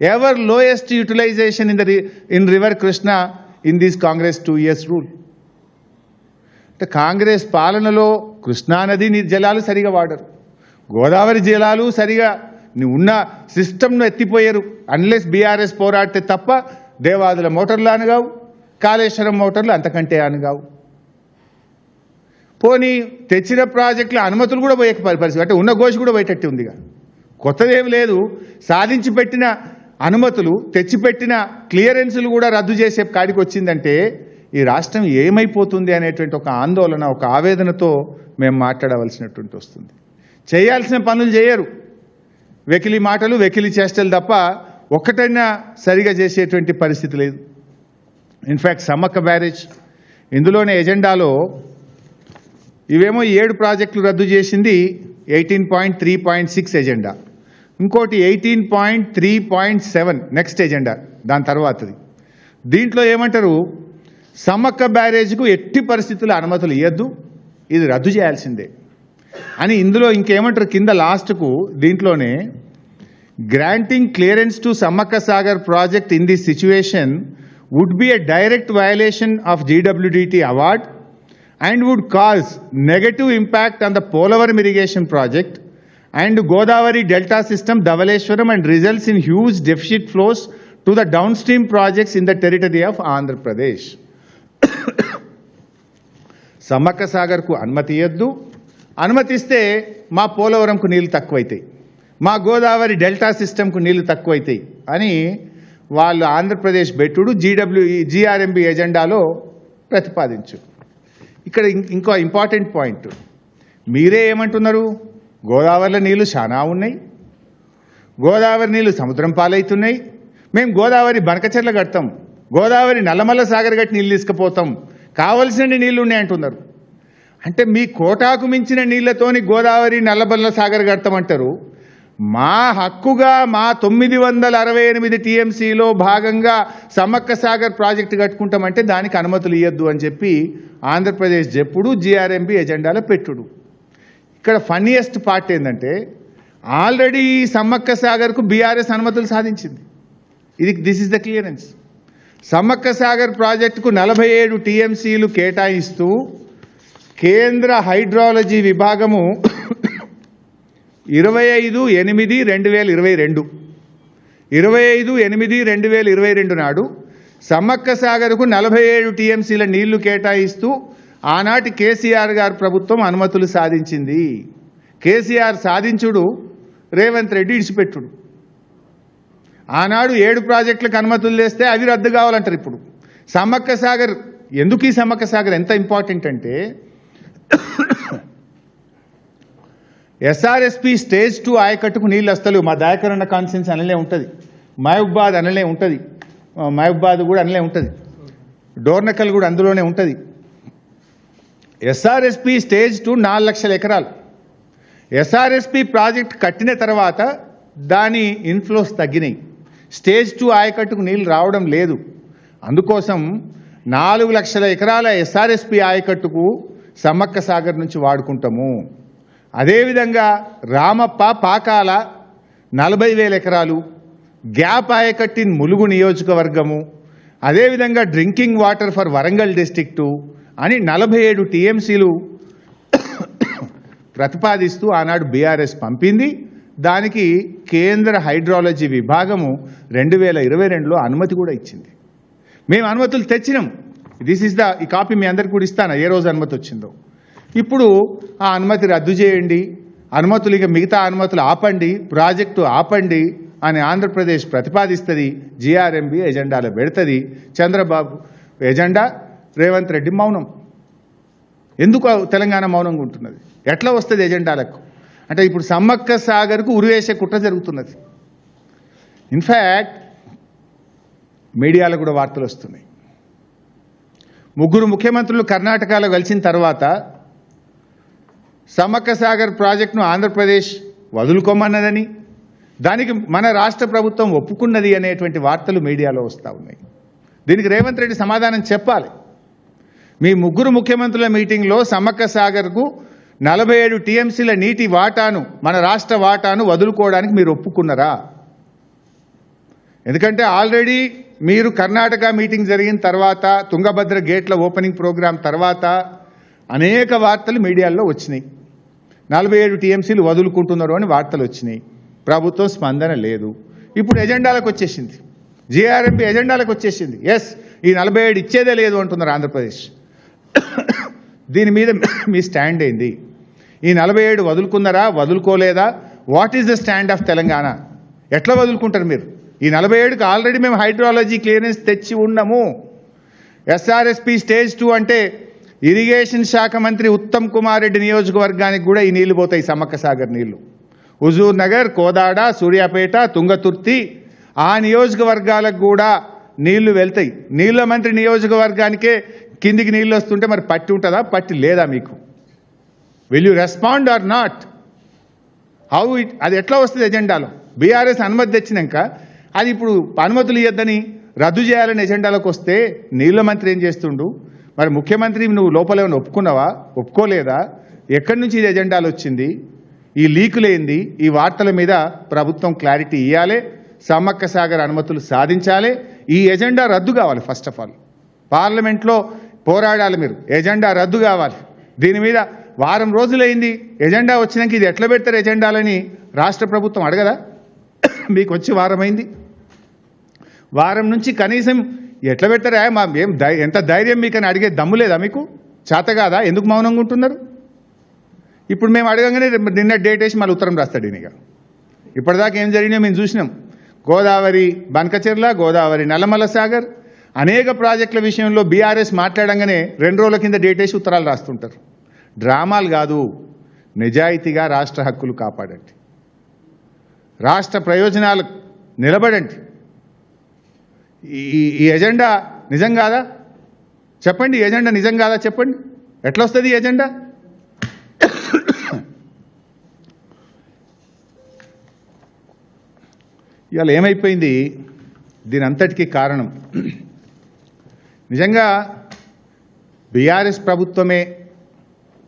Ever lowest utilization in river Krishna in this Congress 2 years rule. అంటే కాంగ్రెస్ పాలనలో కృష్ణానది జలాలు సరిగా వాడరు, గోదావరి జలాలు సరిగా ఉన్న సిస్టమ్ను ఎత్తిపోయారు. అన్లెస్ బీఆర్ఎస్ పోరాడితే తప్ప దేవాదుల మోటార్లు అనగావు, కాళేశ్వరం మోటార్లు అంతకంటే అనుగావు. పోనీ తెచ్చిన ప్రాజెక్టుల అనుమతులు కూడా పోయే పరిస్థితి, అంటే ఉన్న గోషి కూడా పోయేటట్టు ఉందిగా. కొత్తదేం లేదు, సాధించి పెట్టిన అనుమతులు, తెచ్చిపెట్టిన క్లియరెన్సులు కూడా రద్దు చేసే కాడికి వచ్చిందంటే ఈ రాష్ట్రం ఏమైపోతుంది అనేటువంటి ఒక ఆందోళన, ఒక ఆవేదనతో మేము మాట్లాడవలసినటువంటి వస్తుంది. చేయాల్సిన పనులు చేయరు, వెకిలి మాటలు, వెకిలి చేష్టలు తప్ప ఒక్కటైనా సరిగా చేసేటువంటి పరిస్థితి లేదు. ఇన్ఫ్యాక్ట్ సమ్మక్క బ్యారేజ్ ఇందులోనే ఎజెండాలో ఇవేమో 7 ప్రాజెక్టులు రద్దు చేసింది 18.3.6 ఎజెండా, ఇంకోటి 18.3.7 నెక్స్ట్ ఎజెండా దాని తర్వాతది. దీంట్లో ఏమంటారు, సమ్మక్క బ్యారేజ్కు ఎట్టి పరిస్థితుల్లో అనుమతులు ఇవ్వద్దు, ఇది రద్దు చేయాల్సిందే అని. ఇందులో ఇంకేమంటారు కింద లాస్ట్కు, దీంట్లోనే granting clearance to Sammakka Sagar project in this situation would be a direct violation of GWDT award and would cause negative impact on the Polavaram irrigation project and Godavari Delta system, Dhavaleshwaram, and results in huge deficit flows to the downstream projects in the territory of Andhra Pradesh. Samakka Sagar ku anumati iyaddu, అనుమతిస్తే మా పోలవరంకు నీళ్లు తక్కువైతాయి, మా Godavari delta సిస్టమ్కు నీళ్లు తక్కువైతాయి అని వాళ్ళు Andhra Pradesh బెట్టుడు GRMB ఎజెండాలో ప్రతిపాదించు. ఇక్కడ ఇంకో ఇంపార్టెంట్ పాయింట్, మీరే ఏమంటున్నారు, గోదావరిలో నీళ్లు చాలా ఉన్నాయి, గోదావరి నీళ్లు సముద్రం పాలవుతున్నాయి, మేము గోదావరి బనకచెర్ల కడతాం, గోదావరి నల్లమల్ల సాగర్ గట్టి నీళ్ళు తీసుకుపోతాం, కావలసిన నీళ్లు ఉన్నాయంటున్నారు. అంటే మీ కోటాకు మించిన నీళ్లతోని గోదావరి నల్లమల్ల సాగర్ కడతామంటారు. మా హక్కుగా మా 968 TMCలో భాగంగా సమ్మక్క సాగర్ ప్రాజెక్టు కట్టుకుంటామంటే దానికి అనుమతులు ఇవ్వద్దు అని చెప్పి ఆంధ్రప్రదేశ్ చెప్పుడు, GRMB ఎజెండాలో పెట్టుడు. ఇక్కడ ఫన్నీయెస్ట్ పార్ట్ ఏంటంటే, ఆల్రెడీ సమ్మక్క సాగర్కు BRS అనుమతులు సాధించింది. This is the clearance. Sammakka Sagar ప్రాజెక్టుకు 47 TMCలు కేటాయిస్తూ కేంద్ర హైడ్రాలజీ విభాగము 25/8/2022 నాడు సమ్మక్క సాగర్కు 47 TMCల నీళ్లు కేటాయిస్తూ ఆనాటి కేసీఆర్ గారు ప్రభుత్వం అనుమతులు సాధించింది. కేసీఆర్ సాధించుడు, రేవంత్ రెడ్డి ఇడిచిపెట్టుడు. ఆనాడు 7 ప్రాజెక్టులకు అనుమతులు తెస్తే అవి రద్దు కావాలంటారు. ఇప్పుడు సమ్మక్క సాగర్, ఎందుకు ఈ సమ్మక్క సాగర్ ఎంత ఇంపార్టెంట్ అంటే, SRSP స్టేజ్ 2 ఆయకట్టుకు నీళ్ళు వస్తలేవు. మా దాయకరణ కాన్సెన్స్ అనలే ఉంటుంది, మహబూబాద్ అనలే ఉంటుంది, మహబూబాద్ కూడా అనలే ఉంటుంది, డోర్నకల్ కూడా అందులోనే ఉంటుంది. SRSP స్టేజ్ 2 4 లక్షల ఎకరాలు. SRSP ప్రాజెక్ట్ కట్టిన తర్వాత దాని ఇన్ఫ్లోస్ తగ్గినాయి, స్టేజ్ 2 ఆయకట్టుకు నీళ్ళు రావడం లేదు. అందుకోసం 4 లక్షల ఎకరాల SRSP ఆయకట్టుకు సమ్మక్క సాగర్ నుంచి వాడుకుంటాము. అదేవిధంగా రామప్ప, పాకాల 40,000 ఎకరాలు, గ్యాప్ ఆయకట్టు ఇన్ ములుగు నియోజకవర్గము, అదేవిధంగా drinking water for Warangal district అని 47 TMCలు ప్రతిపాదిస్తూ ఆనాడు BRS పంపింది. దానికి కేంద్ర హైడ్రాలజీ విభాగము 2022లో అనుమతి కూడా ఇచ్చింది. మేము అనుమతులు తెచ్చినాం. ఈ కాపీ మీ అందరికి కూడా ఇస్తాను, ఏ రోజు అనుమతి వచ్చిందో. ఇప్పుడు ఆ అనుమతి రద్దు చేయండి, అనుమతులు ఇక మిగతా అనుమతులు ఆపండి, ప్రాజెక్టు ఆపండి అని ఆంధ్రప్రదేశ్ ప్రతిపాదిస్తుంది. GRMB ఎజెండాలో పెడుతుంది. చంద్రబాబు ఎజెండా, రేవంత్ రెడ్డి మౌనం. ఎందుకు తెలంగాణ మౌనంగా ఉంటున్నది? ఎట్లా వస్తుంది ఎజెండాలకు? అంటే ఇప్పుడు సమ్మక్క సాగర్కు ఉరివేసే కుట్ర జరుగుతున్నది. ఇన్ఫ్యాక్ట్ మీడియాలో కూడా వార్తలు వస్తున్నాయి. 3 ముఖ్యమంత్రులు కర్ణాటకలో కలిసిన తర్వాత సమ్మక్క సాగర్ ప్రాజెక్టును ఆంధ్రప్రదేశ్ వదులుకోమన్నదని, దానికి మన రాష్ట్ర ప్రభుత్వం ఒప్పుకున్నది అనేటువంటి వార్తలు మీడియాలో వస్తూ ఉన్నాయి. దీనికి రేవంత్ రెడ్డి సమాధానం చెప్పాలి. మీ 3 ముఖ్యమంత్రుల మీటింగ్లో సమ్మక్క సాగర్కు 47 TMCల నీటి వాటాను, మన రాష్ట్ర వాటాను వదులుకోవడానికి మీరు ఒప్పుకున్నారా? ఎందుకంటే ఆల్రెడీ మీరు కర్ణాటక మీటింగ్ జరిగిన తర్వాత, తుంగభద్ర గేట్ల ఓపెనింగ్ ప్రోగ్రాం తర్వాత అనేక వార్తలు మీడియాల్లో వచ్చినాయి. 47 TMCలు వదులుకుంటున్నారు అని వార్తలు వచ్చినాయి. ప్రభుత్వం స్పందన లేదు. ఇప్పుడు ఎజెండాలకు వచ్చేసింది. జిఆర్ఎంబి ఎజెండాలకు వచ్చేసింది. ఎస్, ఈ 47 ఇచ్చేదే లేదు అంటున్నారు ఆంధ్రప్రదేశ్. దీని మీద మీ స్టాండ్ ఏంది? ఈ 47 వదులుకున్నారా, వదులుకోలేదా? What is the stand of Telangana? ఎట్లా వదులుకుంటారు మీరు? ఈ 47కి ఆల్రెడీ మేము హైడ్రాలజీ క్లియరెన్స్ తెచ్చి ఉన్నాము. ఎస్ఆర్ఎస్పి స్టేజ్ 2 అంటే ఇరిగేషన్ శాఖ మంత్రి ఉత్తమ్ కుమార్ రెడ్డి నియోజకవర్గానికి కూడా ఈ నీళ్లు పోతాయి, సమ్మక్క సాగర్ నీళ్లు. హుజూర్ నగర్, కోదాడ, సూర్యాపేట, తుంగతుర్తి ఆ నియోజకవర్గాలకు కూడా నీళ్లు వెళ్తాయి. నీళ్ల మంత్రి నియోజకవర్గానికే కిందికి నీళ్లు వస్తుంటే మరి పట్టి ఉంటుందా, పట్టి లేదా మీకు? Will you respond or not? How it, అది ఎట్లా వస్తుంది ఎజెండాలో? బీఆర్ఎస్ అనుమతి తెచ్చినాక అది ఇప్పుడు అనుమతులు ఇవ్వద్దని రద్దు చేయాలని ఎజెండాలోకి వస్తే నీళ్ల మంత్రి ఏం చేస్తుండు? మరి ముఖ్యమంత్రి నువ్వు లోపల ఏమైనా ఒప్పుకున్నావా, ఒప్పుకోలేదా? ఎక్కడి నుంచి ఇది ఎజెండాలు వచ్చింది? ఈ లీకులేంది? ఈ వార్తల మీద ప్రభుత్వం క్లారిటీ ఇవ్వాలి. సమ్మక్క సాగర్ అనుమతులు సాధించాలి. ఈ ఎజెండా రద్దు కావాలి. ఫస్ట్ ఆఫ్ ఆల్ పార్లమెంట్లో పోరాడాలి మీరు. ఎజెండా రద్దు కావాలి. దీని మీద వారం రోజులైంది. ఎజెండా వచ్చినాక ఇది ఎట్లా పెడతారు ఎజెండాలని రాష్ట్ర ప్రభుత్వం అడగదా? మీకు వచ్చి వారమైంది. వారం నుంచి కనీసం ఎట్లా పెడతారా, మా ఏం ఎంత ధైర్యం మీకు అని అడిగే దమ్ము లేదా మీకు? చేత కాదా? ఎందుకు మౌనంగా ఉంటున్నారు? ఇప్పుడు మేము అడగంగానే నిన్న డేట్ వేసి మళ్ళీ ఉత్తరం రాస్తాడు ఈయనగా. ఇప్పటిదాకా ఏం జరిగినాయో మేము చూసినాం. గోదావరి బనకచెర్ల, గోదావరి నల్లమల్ల సాగర్ అనేక ప్రాజెక్టుల విషయంలో బీఆర్ఎస్ మాట్లాడంగానే 2 రోజుల కింద డేట్ వేసి ఉత్తరాలు రాస్తుంటారు. డ్రామాలు కాదు, నిజాయితీగా రాష్ట్ర హక్కులు కాపాడండి, రాష్ట్ర ప్రయోజనాలు నిలబడండి. ఈ ఎజెండా నిజం కాదా చెప్పండి? ఎజెండా నిజం కాదా చెప్పండి? ఎట్లా వస్తుంది ఈ ఎజెండా? ఇవాళ ఏమైపోయింది? దీని అంతటికీ కారణం నిజంగా బీఆర్ఎస్ ప్రభుత్వమే,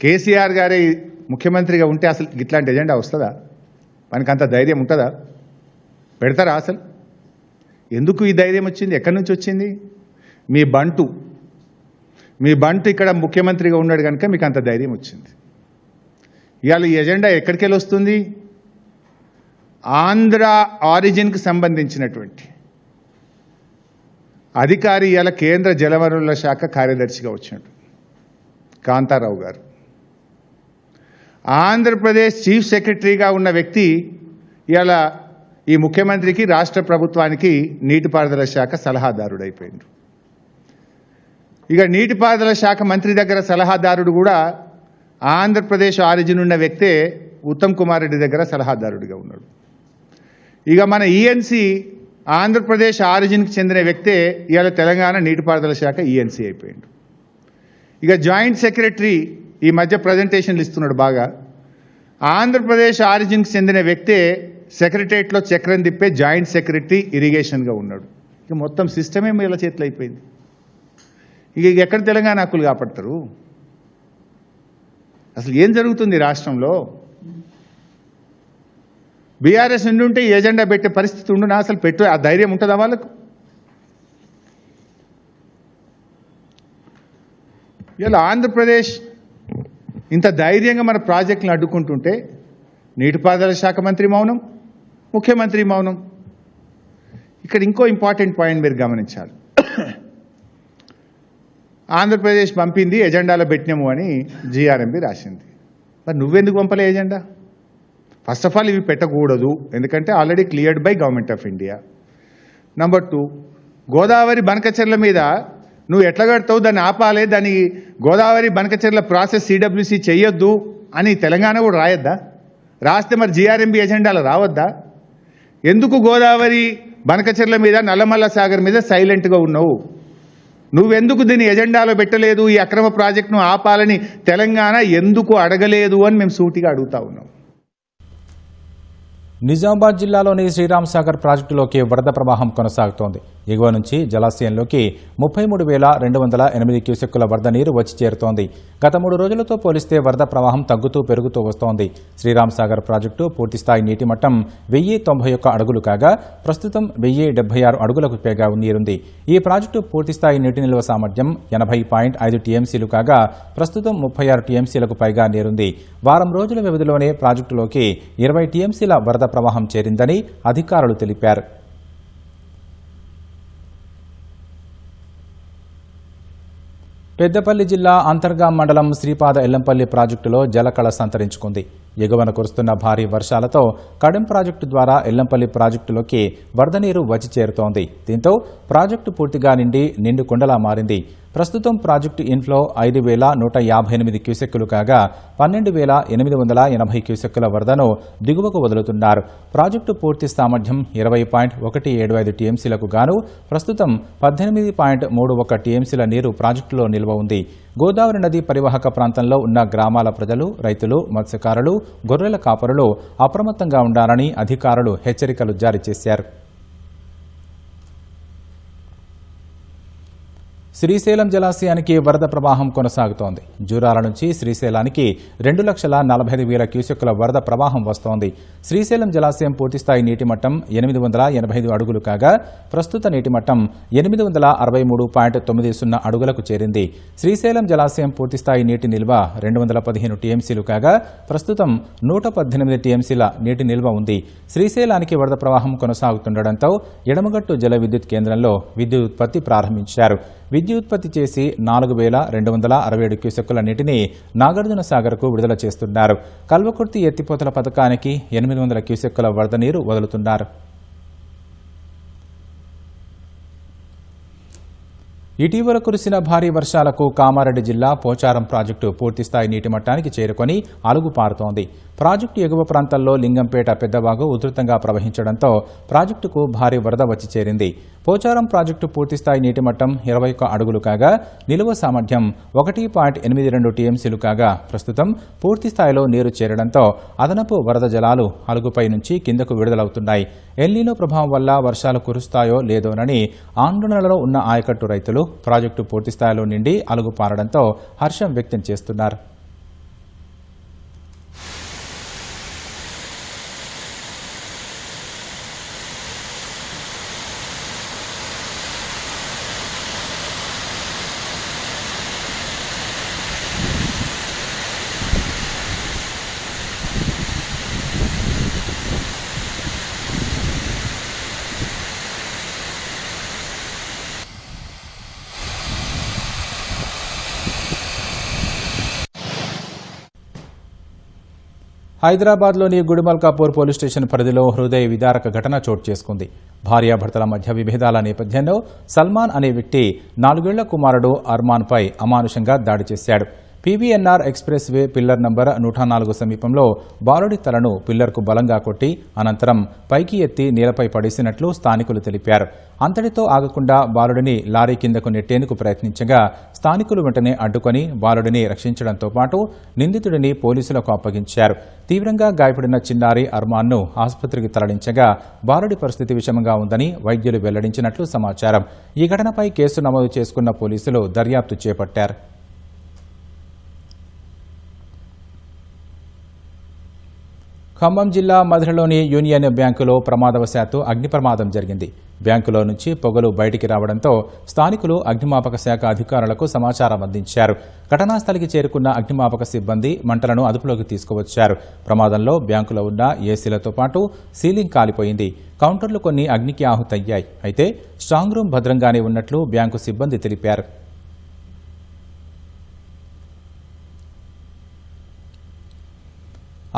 కేసీఆర్ గారే ముఖ్యమంత్రిగా ఉంటే అసలు ఇట్లాంటి ఎజెండా వస్తుందా? మనకు అంత ధైర్యం ఉంటుందా? పెడతారా అసలు? ఎందుకు ఈ ధైర్యం వచ్చింది? ఎక్కడి నుంచి వచ్చింది? మీ బంటు ఇక్కడ ముఖ్యమంత్రిగా ఉన్నాడు కనుక మీకు అంత ధైర్యం వచ్చింది. ఇవాళ ఈ ఎజెండా ఎక్కడికి వెళ్ళి వస్తుంది? ఆంధ్ర ఆరిజిన్కి సంబంధించినటువంటి అధికారి ఇవాళ కేంద్ర జలవనరుల శాఖ కార్యదర్శిగా వచ్చినట్టు కాంతారావు గారు. ఆంధ్రప్రదేశ్ చీఫ్ సెక్రటరీగా ఉన్న వ్యక్తి ఇవాళ ఈ ముఖ్యమంత్రికి, రాష్ట్ర ప్రభుత్వానికి నీటిపారుదల శాఖ సలహాదారుడైపోయిండు. ఇక నీటిపారుదల శాఖ మంత్రి దగ్గర సలహాదారుడు కూడా ఆంధ్రప్రదేశ్ ఆరిజిన్ ఉన్న వ్యక్తే ఉత్తమ్ కుమార్ రెడ్డి దగ్గర సలహాదారుడిగా ఉన్నాడు. ఇక మన ఈఎన్సీ ఆంధ్రప్రదేశ్ ఆరిజిన్కి చెందిన వ్యక్తే ఇవాళ తెలంగాణ నీటిపారుదల శాఖ ఈఎన్సీ అయిపోయిండు. ఇక జాయింట్ సెక్రటరీ ఈ మధ్య ప్రజెంటేషన్లు ఇస్తున్నాడు బాగా. ఆంధ్రప్రదేశ్ ఆరిజిన్కి చెందిన వ్యక్తే సెక్రటరియట్లో చక్రం తిప్పే జాయింట్ సెక్రటరీ ఇరిగేషన్గా ఉన్నాడు. ఇక మొత్తం సిస్టమే వీళ్ళ చేతిలో అయిపోయింది. ఇక ఎక్కడ తెలంగాణ హక్కులు కాపాడతారు? అసలు ఏం జరుగుతుంది రాష్ట్రంలో? బీఆర్ఎస్ ఉండుంటే ఈ ఎజెండా పెట్టే పరిస్థితి ఉండునా? అసలు పెట్టు ఆ ధైర్యం ఉంటుందా వాళ్ళకు? ఇలా ఆంధ్రప్రదేశ్ ఇంత ధైర్యంగా మన ప్రాజెక్టులను అడ్డుకుంటుంటే నీటిపారుదల శాఖ మంత్రి మౌనం, ముఖ్యమంత్రి మౌనం. ఇక్కడ ఇంకో ఇంపార్టెంట్ పాయింట్ మీరు గమనించాలి. ఆంధ్రప్రదేశ్ పంపింది, ఎజెండాలో పెట్టినాము అని జిఆర్ఎంబి రాసింది. మరి నువ్వెందుకు పంపలే ఎజెండా? ఫస్ట్ ఆఫ్ ఆల్ ఇవి పెట్టకూడదు, ఎందుకంటే already cleared by government of India. Number 2, Godavari Banakacherla మీద నువ్వు ఎట్లా కడతావు, దాన్ని ఆపాలి, దాన్ని గోదావరి బనకచెర్ల ప్రాసెస్ సిడబ్ల్యూసి చెయ్యొద్దు అని తెలంగాణ కూడా రాయొద్దా? రాస్తే మరి జిఆర్ఎంబి ఎజెండాలో రావద్దా? ఎందుకు గోదావరి బనకచెర్ల మీద, నల్లమల్ల సాగర్ మీద సైలెంట్గా ఉన్నావు? నువ్వెందుకు దీన్ని ఎజెండాలో పెట్టలేదు? ఈ అక్రమ ప్రాజెక్టును ఆపాలని తెలంగాణ ఎందుకు అడగలేదు అని మేము సూటిగా అడుగుతా ఉన్నాం. నిజామాబాద్ జిల్లాలోని శ్రీరామ్ సాగర్ ప్రాజెక్టులోకి వరద ప్రవాహం కొనసాగుతోంది. ఎగువ నుంచి జలాశయంలోకి 33,208 క్యూసెక్కుల వరద నీరు వచ్చి చేరుతోంది. గత 3 రోజులతో పోలిస్తే వరద ప్రవాహం తగ్గుతూ పెరుగుతూ వస్తోంది. శ్రీరామ్ సాగర్ ప్రాజెక్టు పూర్తిస్థాయి నీటి మట్టం 1091 అడుగులు కాగా ప్రస్తుతం 1076 అడుగులకు పైగా నీరుంది. ఈ ప్రాజెక్టు పూర్తిస్థాయి నీటి నిల్వ సామర్థ్యం 80.5 టీఎంసీలు కాగా ప్రస్తుతం 36 టీఎంసీలకు పైగా నీరుంది. వారం రోజుల వ్యవధిలోనే ప్రాజెక్టులోకి 20 టీఎంసీల వరద ప్రవాహం చేరిందని అధికారులు తెలిపారు. పెద్దపల్లి జిల్లా అంతర్గాం మండలం శ్రీపాద ఎల్లంపల్లి ప్రాజెక్టులో జలకళ సంతరించుకుంది. ఎగువన కురుస్తున్న భారీ వర్షాలతో కడెం ప్రాజెక్టు ద్వారా ఎల్లంపల్లి ప్రాజెక్టులోకి వరద నీరు వచ్చి చేరుతోంది. దీంతో ప్రాజెక్టు పూర్తిగా నిండు కుండలా మారింది. ప్రస్తుతం ప్రాజెక్టు ఇన్ఫ్లో 5,158 క్యూసెక్కులు కాగా 12,880 క్యూసెక్కుల వరదను దిగువకు వదులుతున్నారు. ప్రాజెక్టు పూర్తి సామర్థ్యం 20.175 టీఎంసీలకు గాను ప్రస్తుతం 18.31 టీఎంసీల నీరు ప్రాజెక్టులో నిల్వ ఉంది. గోదావరి నది పరివాహక ప్రాంతంలో ఉన్న గ్రామాల ప్రజలు, రైతులు, మత్స్యకారులు, గొర్రెల కాపరులు అప్రమత్తంగా ఉండాలని అధికారులు హెచ్చరికలు జారీ చేశారు. శ్రీశైలం జలాశయానికి వరద ప్రవాహం కొనసాగుతోంది. జూరాల నుంచి శ్రీశైలానికి 2,45,000 క్యూసెక్కుల వరద ప్రవాహం వస్తోంది. శ్రీశైలం జలాశయం పూర్తిస్థాయి నీటి మట్టం 885 అడుగులు కాగా ప్రస్తుత నీటి మట్టం 863.90 అడుగులకు చేరింది. శ్రీశైలం జలాశయం పూర్తిస్థాయి నీటి నిల్వ 215 టీఎంసీలు కాగా ప్రస్తుతం 118 టీఎంసీల నీటి నిల్వ ఉంది. శ్రీశైలానికి వరద ప్రవాహం కొనసాగుతుండటంతో ఎడమగట్టు జల విద్యుత్ కేంద్రంలో విద్యుత్ ఉత్పత్తి ప్రారంభించారు. విద్యుత్పత్తి చేసి 4,267 క్యూసెక్కుల నీటిని నాగార్జున సాగర్కు విడుదల చేస్తున్నారు. కల్వకుర్తి ఎత్తిపోతల పథకానికి 800 క్యూసెక్కుల వరద నీరు వదులుతున్నారు. ఇటీవల కురిసిన భారీ వర్షాలకు కామారెడ్డి జిల్లా పోచారం ప్రాజెక్టు పూర్తిస్థాయి నీటి మట్టానికి చేరుకొని అలుగు పారుతోంది. ప్రాజెక్టు ఎగువ ప్రాంతాల్లో లింగంపేట పెద్దవాగు ఉధృతంగా ప్రవహించడంతో ప్రాజెక్టుకు భారీ వరద వచ్చి చేరింది. పోచారం ప్రాజెక్టు పూర్తిస్థాయి నీటి మట్టం 21 అడుగులు కాగా నిలువ సామర్థ్యం 1.82 టీఎంసీలు కాగా ప్రస్తుతం పూర్తిస్థాయిలో నీరు చేరడంతో అదనపు వరద జలాలు అలుగుపై నుంచి కిందకు విడుదలవుతున్నాయి. ఎల్నినో ప్రభావం వల్ల వర్షాలు కురుస్తాయో లేదోనని ఆందోళనలో ఉన్న ఆయకట్టు రైతులు ప్రాజెక్టు పూర్తిస్థాయిలో నిండి అలుగు పారడంతో హర్షం వ్యక్తం చేస్తున్నారు. హైదరాబాద్లోని గుడిమల్కాపూర్ పోలీస్ స్టేషన్ పరిధిలో హృదయ విదారక ఘటన చోటు చేసుకుంది. భార్యాభర్తల మధ్య విభేదాల నేపథ్యంలో సల్మాన్ అనే వ్యక్తి 4 ఏళ్ల కుమారుడు అర్మాన్పై అమానుషంగా దాడి చేశాడు. PVNR express way pillar number 104 సమీపంలో బాలుడి తలను పిల్లర్కు బలంగా కొట్టి అనంతరం పైకి ఎత్తి నేలపై పడేసినట్లు స్థానికులు తెలిపారు. అంతటితో ఆగకుండా బాలుడిని లారీ కిందకు నెట్టేందుకు ప్రయత్నించగా స్థానికులు వెంటనే అడ్డుకొని బాలుడిని రక్షించడంతో పాటు నిందితుడిని పోలీసులకు అప్పగించారు. తీవ్రంగా గాయపడిన చిన్నారి అర్మాన్ను ఆసుపత్రికి తరలించగా బాలుడి పరిస్థితి విషమంగా ఉందని వైద్యులు వెల్లడించినట్లు సమాచారం. ఈ ఘటనపై కేసు నమోదు చేసుకున్న పోలీసులు దర్యాప్తు చేపట్టారు. ఖమ్మం జిల్లా మధురలోని యూనియన్ బ్యాంకులో ప్రమాదవశాత్తు అగ్ని ప్రమాదం జరిగింది. బ్యాంకులో నుంచి పొగలు బయటికి రావడంతో స్థానికులు అగ్నిమాపక శాఖ అధికారులకు సమాచారం అందించారు. ఘటనాస్థలికి చేరుకున్న అగ్నిమాపక సిబ్బంది మంటలను అదుపులోకి తీసుకువచ్చారు. ప్రమాదంలో బ్యాంకులో ఉన్న ఏసీలతో పాటు సీలింగ్ కాలిపోయింది. కౌంటర్లు కొన్ని అగ్నికి ఆహుతయ్యాయి. అయితే స్ట్రాంగ్ రూమ్ భద్రంగానే ఉన్నట్లు బ్యాంకు సిబ్బంది తెలిపారు.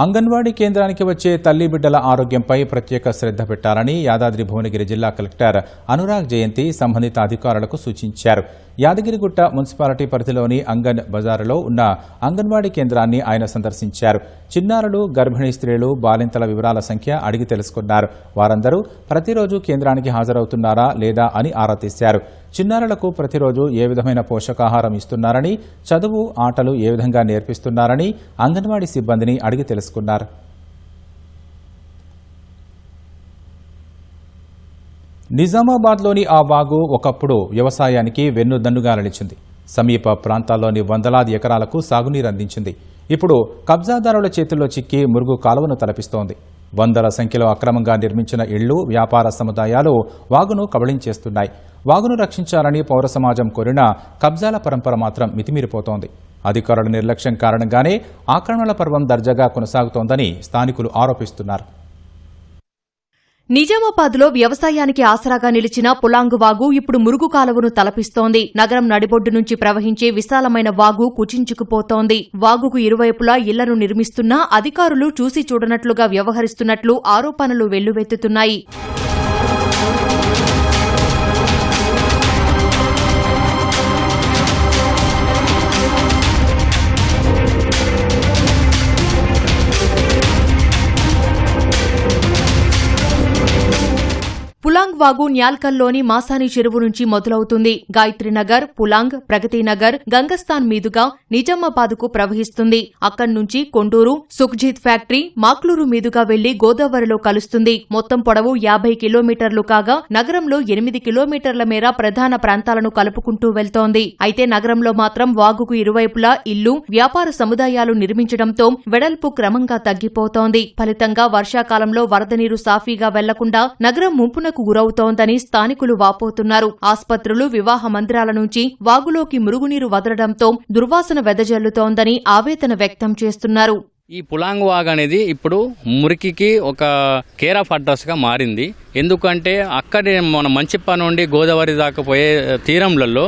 అంగన్వాడీ కేంద్రానికి వచ్చే తల్లి బిడ్డల ఆరోగ్యంపై ప్రత్యేక శ్రద్ధ పెట్టాలని యాదాద్రి భువనగిరి జిల్లా కలెక్టర్ అనురాగ్ జయంతి సంబంధిత అధికారులకు సూచించారు. యాదగిరిగుట్ట మున్సిపాలిటీ పరిధిలోని అంగన్ బజారులో ఉన్న అంగన్వాడీ కేంద్రాన్ని ఆయన సందర్శించారు. చిన్నారులు, గర్భిణీ స్త్రీలు, బాలింతల వివరాల సంఖ్య అడిగి తెలుసుకున్నారు. వారందరూ ప్రతిరోజు కేంద్రానికి హాజరవుతున్నారా లేదా అని ఆరా తీశారు. చిన్నారులకు ప్రతిరోజు ఏ విధమైన పోషకాహారం ఇస్తున్నారని, చదువు, ఆటలు ఏ విధంగా నేర్పిస్తున్నారని అంగన్వాడీ సిబ్బందిని అడిగి తెలుసుకున్నారు. నిజామాబాద్లోని ఆ వాగు ఒకప్పుడు వ్యవసాయానికి వెన్నుదన్నుగా నిలిచింది. సమీప ప్రాంతాల్లోని వందలాది ఎకరాలకు సాగునీరు అందించింది. ఇప్పుడు కబ్జాదారుల చేతుల్లో చిక్కి మురుగు కాలువను తలపిస్తోంది. వందల సంఖ్యలో అక్రమంగా నిర్మించిన ఇళ్లు, వ్యాపార సముదాయాలు వాగును కబళించేస్తున్నాయి. వాగును రక్షించాలని పౌర సమాజం కోరినా కబ్జాల పరంపర మాత్రం మితిమీరిపోతోంది. అధికారుల నిర్లక్ష్యం కారణంగానే ఆక్రమణల పర్వం దర్జాగా కొనసాగుతోందని స్థానికులు ఆరోపిస్తున్నారు. నిజామాబాద్లో వ్యవసాయానికి ఆసరాగా నిలిచిన పులాంగు వాగు ఇప్పుడు మురుగు కాలువను తలపిస్తోంది. నగరం నడిబొడ్డు నుంచి ప్రవహించే విశాలమైన వాగు కుచించుకుపోతోంది. వాగుకు ఇరువైపులా ఇళ్లను నిర్మిస్తున్నా అధికారులు చూసి చూడనట్లుగా వ్యవహరిస్తున్నట్లు ఆరోపణలు వెల్లువెత్తుతున్నాయి. పులాంగ్ వాగు న్యాల్కల్లోని మాసాని చెరువు నుంచి మొదలవుతుంది. గాయత్రీనగర్, పులాంగ్, ప్రగతినగర్, గంగస్థాన్ మీదుగా నిజామాబాద్కు ప్రవహిస్తుంది. అక్కడి నుంచి కొండూరు, సుఖ్జీత్ ఫ్యాక్టరీ, మాక్లూరు మీదుగా వెళ్లి గోదావరిలో కలుస్తుంది. మొత్తం పొడవు 50 కిలోమీటర్లు కాగా నగరంలో 8 కిలోమీటర్ల మేర ప్రధాన ప్రాంతాలను కలుపుకుంటూ వెళ్తోంది. అయితే నగరంలో మాత్రం వాగుకు ఇరువైపులా ఇల్లు, వ్యాపార సముదాయాలు నిర్మించడంతో వెడల్పు క్రమంగా తగ్గిపోతోంది. ఫలితంగా వర్షాకాలంలో వరద నీరు సాఫీగా వెళ్లకుండా నగరం ముంపునకు గురవుతోందని స్థానికులు వాపోతున్నారు. ఆస్పత్రులు, వివాహ మందిరాల నుంచి వాగులోకి మురుగునీరు వదలడంతో దుర్వాసన వెదజల్లుతోందని ఆవేదన వ్యక్తం చేస్తున్నారు. ఈ పులాంగ్ వాగ్ అనేది ఇప్పుడు మురికికి ఒక కేర్ ఆఫ్ అడ్రస్ గా మారింది. ఎందుకంటే అక్కడే మన మంచిప్ప నుండి గోదావరి దాకా పోయే తీరంలలో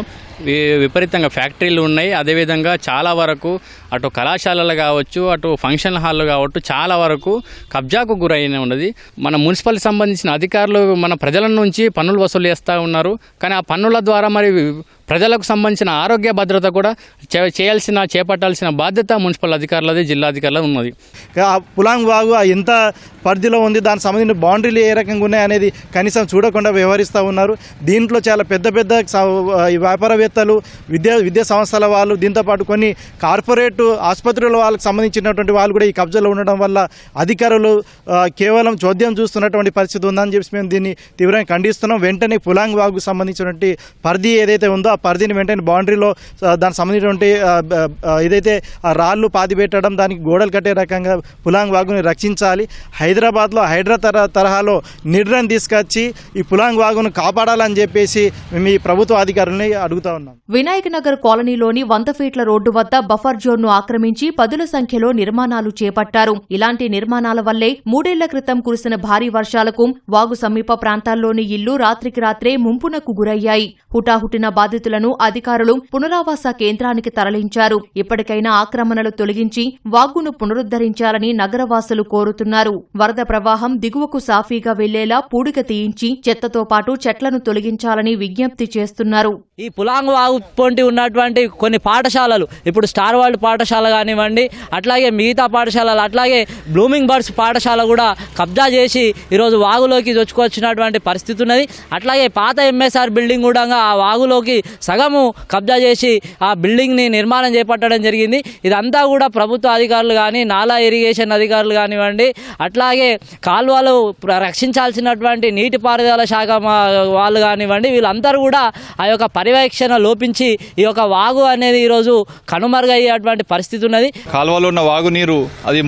విపరీతంగా ఫ్యాక్టరీలు ఉన్నాయి. అదేవిధంగా చాలా వరకు అటు కళాశాలలు కావచ్చు, అటు ఫంక్షన్ హాల్లు కావచ్చు, చాలా వరకు కబ్జాకు గురైన ఉన్నది. మన మున్సిపల్ సంబంధించిన అధికారులు మన ప్రజల నుంచి పన్నులు వసూలు చేస్తూ ఉన్నారు. కానీ ఆ పన్నుల ద్వారా మరి ప్రజలకు సంబంధించిన ఆరోగ్య భద్రత కూడా చేపట్టాల్సిన బాధ్యత మున్సిపల్ అధికారులది, జిల్లా అధికారులది ఉన్నది. పులాంగ్ వాగు ఎంత పరిధిలో ఉంది, దానికి సంబంధించిన బౌండరీలు ఏ రకంగా ఉన్నాయి అనేది కనీసం చూడకుండా వ్యవహరిస్తూ ఉన్నారు. దీంట్లో చాలా పెద్ద పెద్ద వ్యాపారవేత్తలు, విద్యా సంస్థల వాళ్ళు, దీంతోపాటు కొన్ని కార్పొరేట్ ఆసుపత్రుల వాళ్ళకి సంబంధించినటువంటి వాళ్ళు కూడా ఈ కబ్జాలో ఉండడం వల్ల అధికారులు కేవలం చోద్యం చూస్తున్నటువంటి పరిస్థితి ఉందని చెప్పి మేము దీన్ని తీవ్రంగా ఖండిస్తున్నాం. వెంటనే పులాంగ్ వాగుకు సంబంధించినటువంటి పరిధి ఏదైతే ఉందో ఆ పరిధిని వెంటనే బౌండరీలో దానికి సంబంధించినటువంటి ఏదైతే రాళ్లు పాతి పెట్టడం, దానికి గోడలు కట్టే రకంగా పులాంగ్ వాగుని రక్షించాలి. హైదరాబాద్లో హైడ్రా తరహాలో నిర్ణయం తీసుకొచ్చి ఈ పులాంగ్ వాగును కాపాడాలని చెప్పేసి మేము ఈ ప్రభుత్వ అధికారులని అడుగుతా ఉన్నాం. వినాయక్ నగర్ కాలనీలోని 100 ఫీట్ల రోడ్డు వద్ద బఫర్ జోన్ను ఆక్రమించి పదుల సంఖ్యలో నిర్మాణాలు చేపట్టారు. ఇలాంటి నిర్మాణాల వల్లే 3 ఏళ్ల క్రితం కురిసిన భారీ వర్షాలకు వాగు సమీప ప్రాంతాల్లోని ఇళ్లు రాత్రికి రాత్రే ముంపునకు గురయ్యాయి. హుటాహుటిన బాధితులను అధికారులు పునరావాస కేంద్రానికి తరలించారు. ఇప్పటికైనా ఆక్రమణలు తొలగించి వాగును పునరుద్దరించాలని నగరవాసులు కోరుతున్నారు. వరద ప్రవాహం దిగువకు సాఫీగా వెళ్లేలా పూడిక తీయించి చెత్తతో పాటు చెట్లను తొలగించాలని విజ్ఞప్తి చేస్తున్నారు. ఈ పులాంగ్ వాగు పొంటి ఉన్నటువంటి కొన్ని పాఠశాలలు, ఇప్పుడు స్టార్ వరల్డ్ పాఠశాల కానివ్వండి, అట్లాగే మిగతా పాఠశాలలు, అట్లాగే బ్లూమింగ్ బర్డ్స్ పాఠశాల కూడా కబ్జా చేసి ఈరోజు వాగులోకి చొచ్చుకొచ్చినటువంటి పరిస్థితి ఉన్నది. అట్లాగే పాత ఎంఎస్ఆర్ బిల్డింగ్ కూడా ఆ వాగులోకి సగము కబ్జా చేసి ఆ బిల్డింగ్ని నిర్మాణం చేపట్టడం జరిగింది. ఇదంతా కూడా ప్రభుత్వ అధికారులు కానీ, నాలా ఇరిగేషన్ అధికారులు కానివ్వండి, అట్లాగే కాలువలు రక్షించాల్సినటువంటి నీటిపారుదల శాఖ వాళ్ళు కానివ్వండి, వీళ్ళందరూ కూడా ఆ యొక్క పర్యవేక్షణ లోపించి ఈ యొక్క వాగు అనేది ఈరోజు కనుమరుగయ్యేటువంటి పరిస్థితి ఉన్నది. కాలువలో ఉన్న వాగు నీరు అది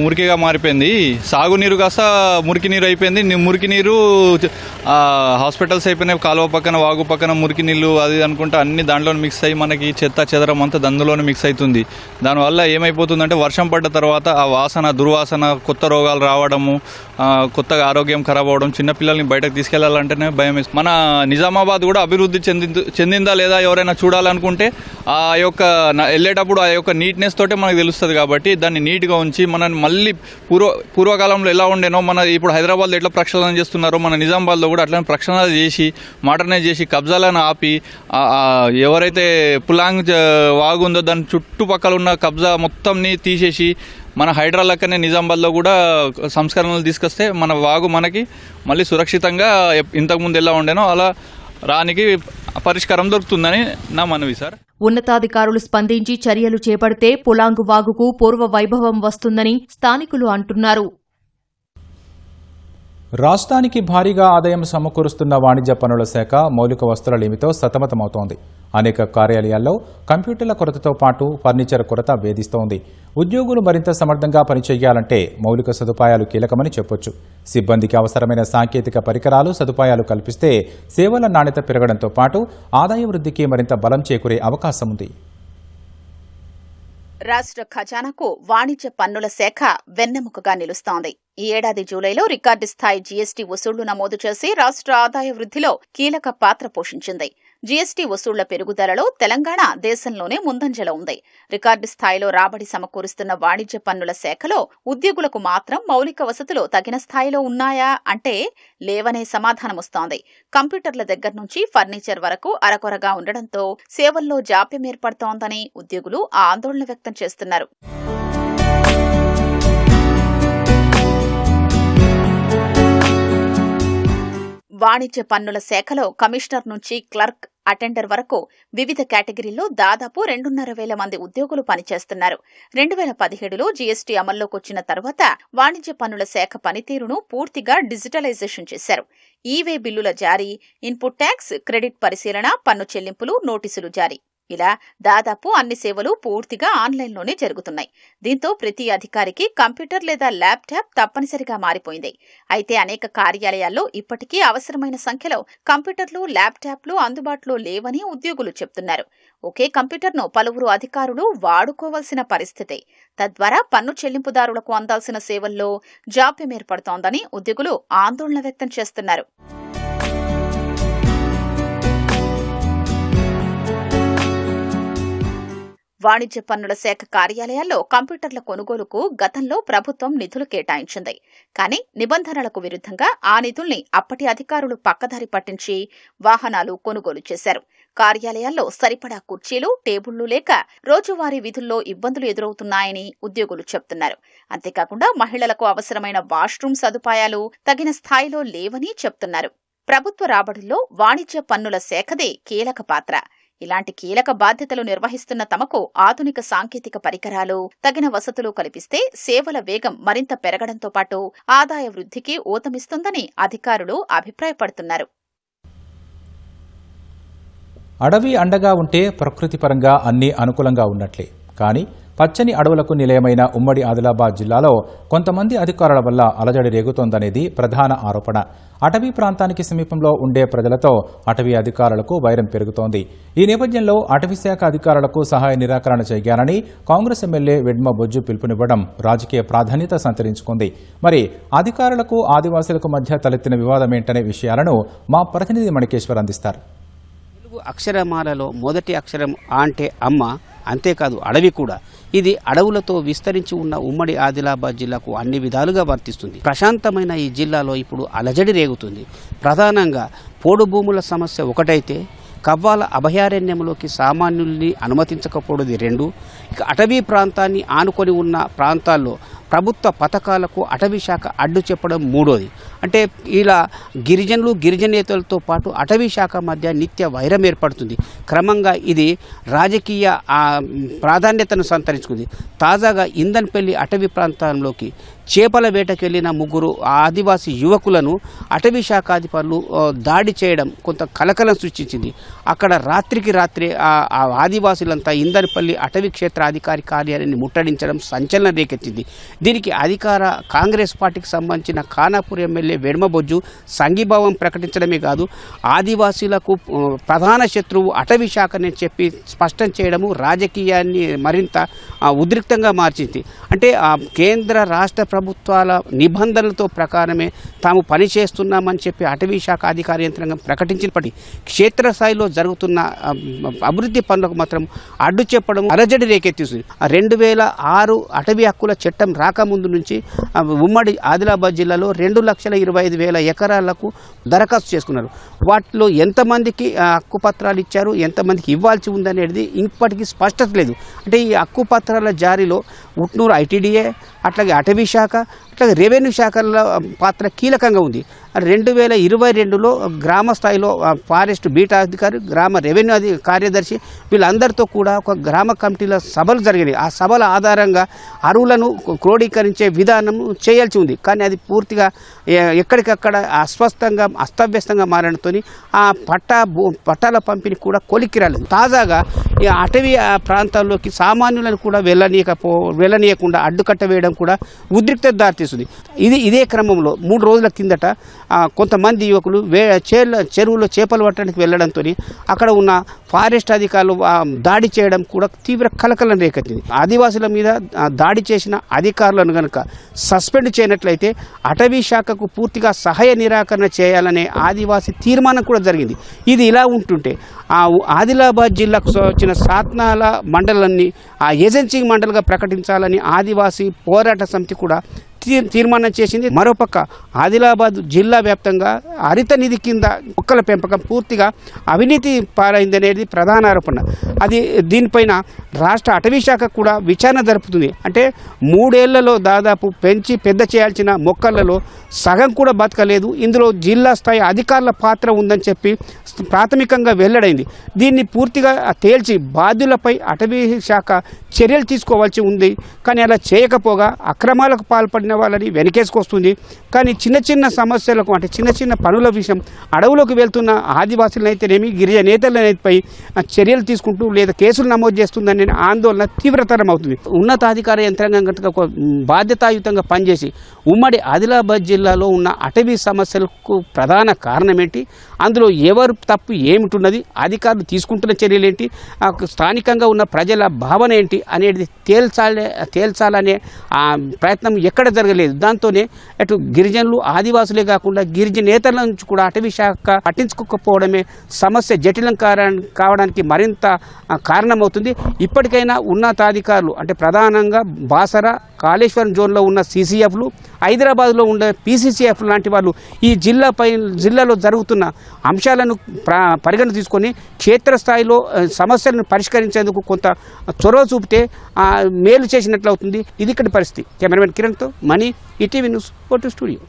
మురికిగా మారిపోయింది. సాగునీరు కాస్త మురికి నీరు అయిపోయింది. మురికి నీరు హాస్పిటల్స్ అయిపోయినాయి. కాలువ పక్కన, వాగు పక్కన మురికి నీళ్ళు అది అనుకుంటే అన్ని దాంట్లో మిక్స్ అయ్యి మనకి చెత్త చెదరం అంతా అందులోనే మిక్స్ అవుతుంది. దానివల్ల ఏమైపోతుందంటే వర్షం పడ్డ తర్వాత ఆ వాసన, దుర్వాసన, కొత్త రోగాలు రావడము, కొత్తగా ఆరోగ్యం ఖరాబ్ అవ్వడం, చిన్నపిల్లల్ని బయటకు తీసుకెళ్లాలంటేనే భయం వేస్తుంది. మన నిజామాబాద్ కూడా అభివృద్ధి చెందిందా లేదా ఎవరైనా చూడాలనుకుంటే ఆ యొక్క వెళ్ళేటప్పుడు ఆ యొక్క నీట్నెస్ తోటే మనకు తెలుస్తుంది. కాబట్టి దాన్ని నీట్గా ఉంచి మనని మళ్ళీ పూర్వకాలంలో ఎలా ఉండేనో, మన ఇప్పుడు హైదరాబాద్లో ఎట్లా ప్రక్షాళన చేస్తున్నారో మన నిజామాబాద్లో కూడా అట్లనే ప్రక్షాళన చేసి మోడర్నైజ్ చేసి కబ్జాలను ఆపి ఎవరైతే పులాంగ్ వాగు ఉందో దాని చుట్టుపక్కల ఉన్న కబ్జా మొత్తంని తీసేసి మన హైడ్రా లెక్కనే నిజామాబాద్లో కూడా సంస్కరణలు తీసుకొస్తే మన వాగు మనకి మళ్ళీ సురక్షితంగా ఇంతకుముందు ఎలా ఉండేనో అలా రానికి పరిష్కారం దొరుకుతుందని నా మనవి సార్. ఉన్నతాధికారులు స్పందించి చర్యలు చేపడితే పులాంగ్ వాగుకు పూర్వ వైభవం వస్తుందని స్థానికులు అంటున్నారు. రాష్ట్రానికి భారీగా ఆదాయం సమకూరుస్తున్న వాణిజ్య పన్నుల శాఖ మౌలిక వస్తువుల లేమితో సతమతమవుతోంది. అనేక కార్యాలయాల్లో కంప్యూటర్ల కొరతతో పాటు ఫర్నిచర్ కొరత వేధిస్తోంది. ఉద్యోగులు మరింత సమర్థంగా పనిచేయాలంటే మౌలిక సదుపాయాలు కీలకమని చెప్పొచ్చు. సిబ్బందికి అవసరమైన సాంకేతిక పరికరాలు, సదుపాయాలు కల్పిస్తే సేవల నాణ్యత పెరగడంతో పాటు ఆదాయ వృద్ధికి మరింత బలం చేకూరే అవకాశం ఉంది. రాష్ట్ర ఖజానాకు వాణిజ్య పన్నుల శాఖ వెన్నెముకగా నిలుస్తోంది. ఈ ఏడాది జూలైలో రికార్డు స్థాయి జీఎస్టీ వసూళ్లు నమోదు చేసి రాష్ట్ర ఆదాయ వృద్ధిలో కీలక పాత్ర పోషించింది. జీఎస్టీ వసూళ్ల పెరుగుదలలో తెలంగాణ దేశంలోనే ముందంజలో ఉంది. రికార్డు స్థాయిలో రాబడి సమకూరుస్తున్న వాణిజ్య పన్నుల శాఖలో ఉద్యోగులకు మాత్రం మౌలిక వసతులు తగిన స్థాయిలో ఉన్నాయా అంటే లేవనే సమాధానమొస్తోంది. కంప్యూటర్ల దగ్గర నుంచి ఫర్నిచర్ వరకు అరకొరగా ఉండడంతో సేవల్లో జాప్యం ఏర్పడుతోందని ఉద్యోగులు ఆందోళన వ్యక్తం చేస్తున్నారు. వాణిజ్య పన్నుల శాఖలో కమిషనర్ నుంచి క్లర్క్, అటెండర్ వరకు వివిధ కేటగిరీల్లో దాదాపు 2,500 మంది ఉద్యోగులు పనిచేస్తున్నారు. 2017లో జీఎస్టీ అమల్లోకొచ్చిన తర్వాత వాణిజ్య పన్నుల శాఖ పనితీరును పూర్తిగా డిజిటలైజేషన్ చేశారు. ఈవే బిల్లుల జారీ, ఇన్పుట్ ట్యాక్స్, క్రెడిట్ పరిశీలన, పన్ను చెల్లింపులు, నోటీసులు జారీ ఇలా దాదాపు అన్ని సేవలు పూర్తిగా ఆన్లైన్లోనే జరుగుతున్నాయి. దీంతో ప్రతి అధికారికి కంప్యూటర్ లేదా ల్యాప్టాప్ తప్పనిసరిగా మారిపోయింది. అయితే అనేక కార్యాలయాల్లో ఇప్పటికీ అవసరమైన సంఖ్యలో కంప్యూటర్లు, ల్యాప్టాప్లు అందుబాటులో లేవని ఉద్యోగులు చెప్తున్నారు. ఒకే కంప్యూటర్ను పలువురు అధికారులు వాడుకోవాల్సిన పరిస్థితి. తద్వారా పన్ను చెల్లింపుదారులకు అందాల్సిన సేవల్లో జాప్యం ఏర్పడుతోందని ఉద్యోగులు ఆందోళన వ్యక్తం చేస్తున్నారు. వాణిజ్య పన్నుల శాఖ కార్యాలయాల్లో కంప్యూటర్ల కొనుగోలుకు గతంలో ప్రభుత్వం నిధులు కేటాయించింది. కానీ నిబంధనలకు విరుద్ధంగా ఆ నిధుల్ని అప్పటి అధికారులు పక్కదారి పట్టించి వాహనాలు కొనుగోలు చేశారు. కార్యాలయాల్లో సరిపడా కుర్చీలు, టేబుళ్లు లేక రోజువారీ విధుల్లో ఇబ్బందులు ఎదురవుతున్నాయని ఉద్యోగులు చెప్తున్నారు. అంతేకాకుండా మహిళలకు అవసరమైన వాష్రూమ్ సదుపాయాలు తగిన స్థాయిలో లేవని చెప్తున్నారు. ప్రభుత్వ రాబడుల్లో వాణిజ్య పన్నుల శాఖదే కీలక పాత్ర. ఇలాంటి కీలక బాధ్యతలు నిర్వహిస్తున్న తమకు ఆధునిక సాంకేతిక పరికరాలు, తగిన వసతులు కల్పిస్తే సేవల వేగం మరింత పెరగడంతో పాటు ఆదాయ వృద్ధికి ఊతమిస్తుందని అధికారులు అభిప్రాయపడుతున్నారు. అడవి అండగా ఉంటే ప్రకృతి పరంగా అన్నీ అనుకూలంగా ఉన్నట్లే. కానీ పచ్చని అడవులకు నిలయమైన ఉమ్మడి ఆదిలాబాద్ జిల్లాలో కొంతమంది అధికారుల వల్ల అలజడి రేగుతోందనేది ప్రధాన ఆరోపణ. అటవీ ప్రాంతానికి సమీపంలో ఉండే ప్రజలతో అటవీ అధికారులకు వైరం పెరుగుతోంది. ఈ నేపథ్యంలో అటవీశాఖ అధికారులకు సహాయ నిరాకరణ చేయాలని కాంగ్రెస్ ఎమ్మెల్యే వెడ్మ బొజ్జు పిలుపునివ్వడం రాజకీయ ప్రాధాన్యత సంతరించుకుంది. మరి అధికారులకు ఆదివాసులకు మధ్య తలెత్తిన వివాదమేంటనే విషయాలను మా ప్రతినిధి మణికేశ్వర్ అందిస్తారు. తెలుగు అక్షరమాలలో మొదటి అక్షరం ఆ అంటే అమ్మ, అంతేకాదు అడవి కూడా. ఇది అడవులతో విస్తరించి ఉన్న ఉమ్మడి ఆదిలాబాద్ జిల్లాకు అన్ని విధాలుగా వర్తిస్తుంది. ప్రశాంతమైన ఈ జిల్లాలో ఇప్పుడు అలజడి రేగుతుంది. ప్రధానంగా పోడు భూముల సమస్య ఒకటైతే, కవ్వాల అభయారణ్యంలోకి సామాన్యుల్ని అనుమతించకపోవడం 2, ఇక అటవీ ప్రాంతాన్ని ఆనుకొని ఉన్న ప్రాంతాల్లో ప్రభుత్వ పథకాలకు అటవీ శాఖ అడ్డు చెప్పడం 3. అంటే ఇలా గిరిజనులు, గిరిజనేతలతో పాటు అటవీ శాఖ మధ్య నిత్య వైరం ఏర్పడుతుంది. క్రమంగా ఇది రాజకీయ ప్రాధాన్యతను సంతరించుకుంది. తాజాగా ఇందన్పల్లి అటవీ ప్రాంతంలోకి చేపల వేటకు వెళ్లిన 3 ఆదివాసీ యువకులను అటవీ శాఖ అధికారులు దాడి చేయడం కొంత కలకలం సృష్టించింది. అక్కడ రాత్రికి రాత్రే ఆ ఆదివాసులంతా ఇందన్పల్లి అటవీ క్షేత్ర అధికారి కార్యాలయాన్ని ముట్టడించడం సంచలనం రేకెత్తింది. దీనికి అధికార కాంగ్రెస్ పార్టీకి సంబంధించిన ఖానాపూర్ ఎమ్మెల్యే వెడ్మ బొజ్జు సంఘీభావం ప్రకటించడమే కాదు, ఆదివాసీలకు ప్రధాన శత్రువు అటవీ శాఖని చెప్పి స్పష్టం చేయడము రాజకీయాన్ని మరింత ఉద్రిక్తంగా మార్చింది. అంటే కేంద్ర రాష్ట్ర ప్రభుత్వాల నిబంధనలతో ప్రకారమే తాము పనిచేస్తున్నామని చెప్పి అటవీ శాఖ అధికార యంత్రాంగం ప్రకటించినప్పటికీ క్షేత్రస్థాయిలో జరుగుతున్న అభివృద్ధి పనులకు మాత్రం అడ్డు చెప్పడం అలజడి రేకెత్తిస్తుంది. 2006 అటవీ హక్కుల చట్టం రాకముందు నుంచి ఉమ్మడి ఆదిలాబాద్ జిల్లాలో 2,25,000 ఎకరాలకు దరఖాస్తు చేసుకున్నారు. వాటిలో ఎంతమందికి హక్కు పత్రాలు ఇచ్చారు, ఎంతమందికి ఇవ్వాల్సి ఉందనేది ఇప్పటికీ స్పష్టత లేదు. అంటే ఈ హక్కు పత్రాల జారీలో ఉట్నూరు ఐటీడీఏ, అట్లాగే అటవీ శాఖ, అట్లాగే రెవెన్యూ శాఖల పాత్ర కీలకంగా ఉంది. 2022లో గ్రామ స్థాయిలో ఫారెస్ట్ బీట్ అధికారి, గ్రామ రెవెన్యూ కార్యదర్శి వీళ్ళందరితో కూడా ఒక గ్రామ కమిటీల సభలు జరిగినాయి. ఆ సభల ఆధారంగా అరువులను క్రోడీకరించే విధానం చేయాల్సి ఉంది. కానీ అది పూర్తిగా ఎక్కడికక్కడ అస్వస్థంగా అస్తవ్యస్తంగా మారడంతో ఆ పట్టాల పంపిణీ కూడా కొలిక్కి రాలేదు. తాజాగా ఈ అటవీ ప్రాంతాల్లోకి సామాన్యులను కూడా వెళ్ళనీయకుండా అడ్డుకట్ట వేయడం కూడా ఉద్రిక్తత దారితీస్తుంది. వర్తిస్తుంది. ఇదే క్రమంలో 3 రోజుల కిందట కొంతమంది యువకులు చెరువులో చేపలు పట్టడానికి వెళ్లడంతో అక్కడ ఉన్న ఫారెస్ట్ అధికారులు దాడి చేయడం కూడా తీవ్ర కలకలం రేకెత్తింది. ఆదివాసుల మీద దాడి చేసిన అధికారులను కనుక సస్పెండ్ చేయనట్లయితే అటవీ శాఖకు పూర్తిగా సహాయ నిరాకరణ చేయాలనే ఆదివాసీ తీర్మానం కూడా జరిగింది. ఇది ఇలా ఉంటుంటే ఆదిలాబాద్ జిల్లాకు వచ్చిన సాత్నాల మండలాన్ని ఏజెన్సీ మండలిగా ప్రకటించాలని ఆదివాసీ పోరాట సమితి కూడా తీర్మానం చేసింది. మరోపక్క ఆదిలాబాద్ జిల్లా వ్యాప్తంగా హరిత నిధి కింద మొక్కల పెంపకం పూర్తిగా అవినీతి పారైందనేది ప్రధాన ఆరోపణ. దీనిపైన రాష్ట్ర అటవీ శాఖ కూడా విచారణ జరుపుతుంది. అంటే 3 ఏళ్లలో దాదాపు పెంచి పెద్ద చేయాల్సిన మొక్కలలో సగం కూడా బతకలేదు. ఇందులో జిల్లా స్థాయి అధికారుల పాత్ర ఉందని చెప్పి ప్రాథమికంగా వెల్లడైంది. దీన్ని పూర్తిగా తేల్చి బాధ్యులపై అటవీ శాఖ చర్యలు తీసుకోవాల్సి ఉంది. కానీ అలా చేయకపోగా అక్రమాలకు పాల్పడిన వాళ్ళని వెనకేసుకొస్తుంది. కానీ చిన్న సమస్యలకు అంటే చిన్న పనుల విషయం అడవులోకి వెళ్తున్న ఆదివాసులనైతేనేమి గిరిజన నేతలపై చర్యలు తీసుకుంటూ లేదా కేసులు నమోదు చేస్తుందనే ఆందోళన తీవ్రతరం అవుతుంది. ఉన్నతాధికార యంత్రాంగం కనుక ఒక బాధ్యతాయుతంగా పనిచేసి ఉమ్మడి ఆదిలాబాద్ జిల్లాలో ఉన్న అటవీ సమస్యలకు ప్రధాన కారణం ఏంటి, అందులో ఎవరు తప్పు ఏమిటున్నది, అధికారులు తీసుకుంటున్న చర్యలు ఏంటి, స్థానికంగా ఉన్న ప్రజల భావన ఏంటి అనేది తేల్చాలనే ప్రయత్నం ఎక్కడ జరగలేదు. దాంతోనే అటు గిరిజనులు ఆదివాసులే కాకుండా గిరిజనేతల నుంచి కూడా అటవీ శాఖ పట్టించుకోకపోవడమే సమస్య జటిలం కావడానికి మరింత కారణమవుతుంది. ఇప్పటికైనా ఉన్నతాధికారులు అంటే ప్రధానంగా బాసర కాళేశ్వరం జోన్లో ఉన్న CCFలు, హైదరాబాద్లో ఉండే PCCF లాంటి వాళ్ళు ఈ జిల్లాలో జరుగుతున్న అంశాలను పరిగణ తీసుకొని క్షేత్రస్థాయిలో సమస్యలను పరిష్కరించేందుకు కొంత చొరవ చూపితే మేలు చేసినట్లు అవుతుంది. ఇది ఇక్కడి పరిస్థితి. కెమెరామెన్ కిరణ్తో Mani, ETV news, photo studio.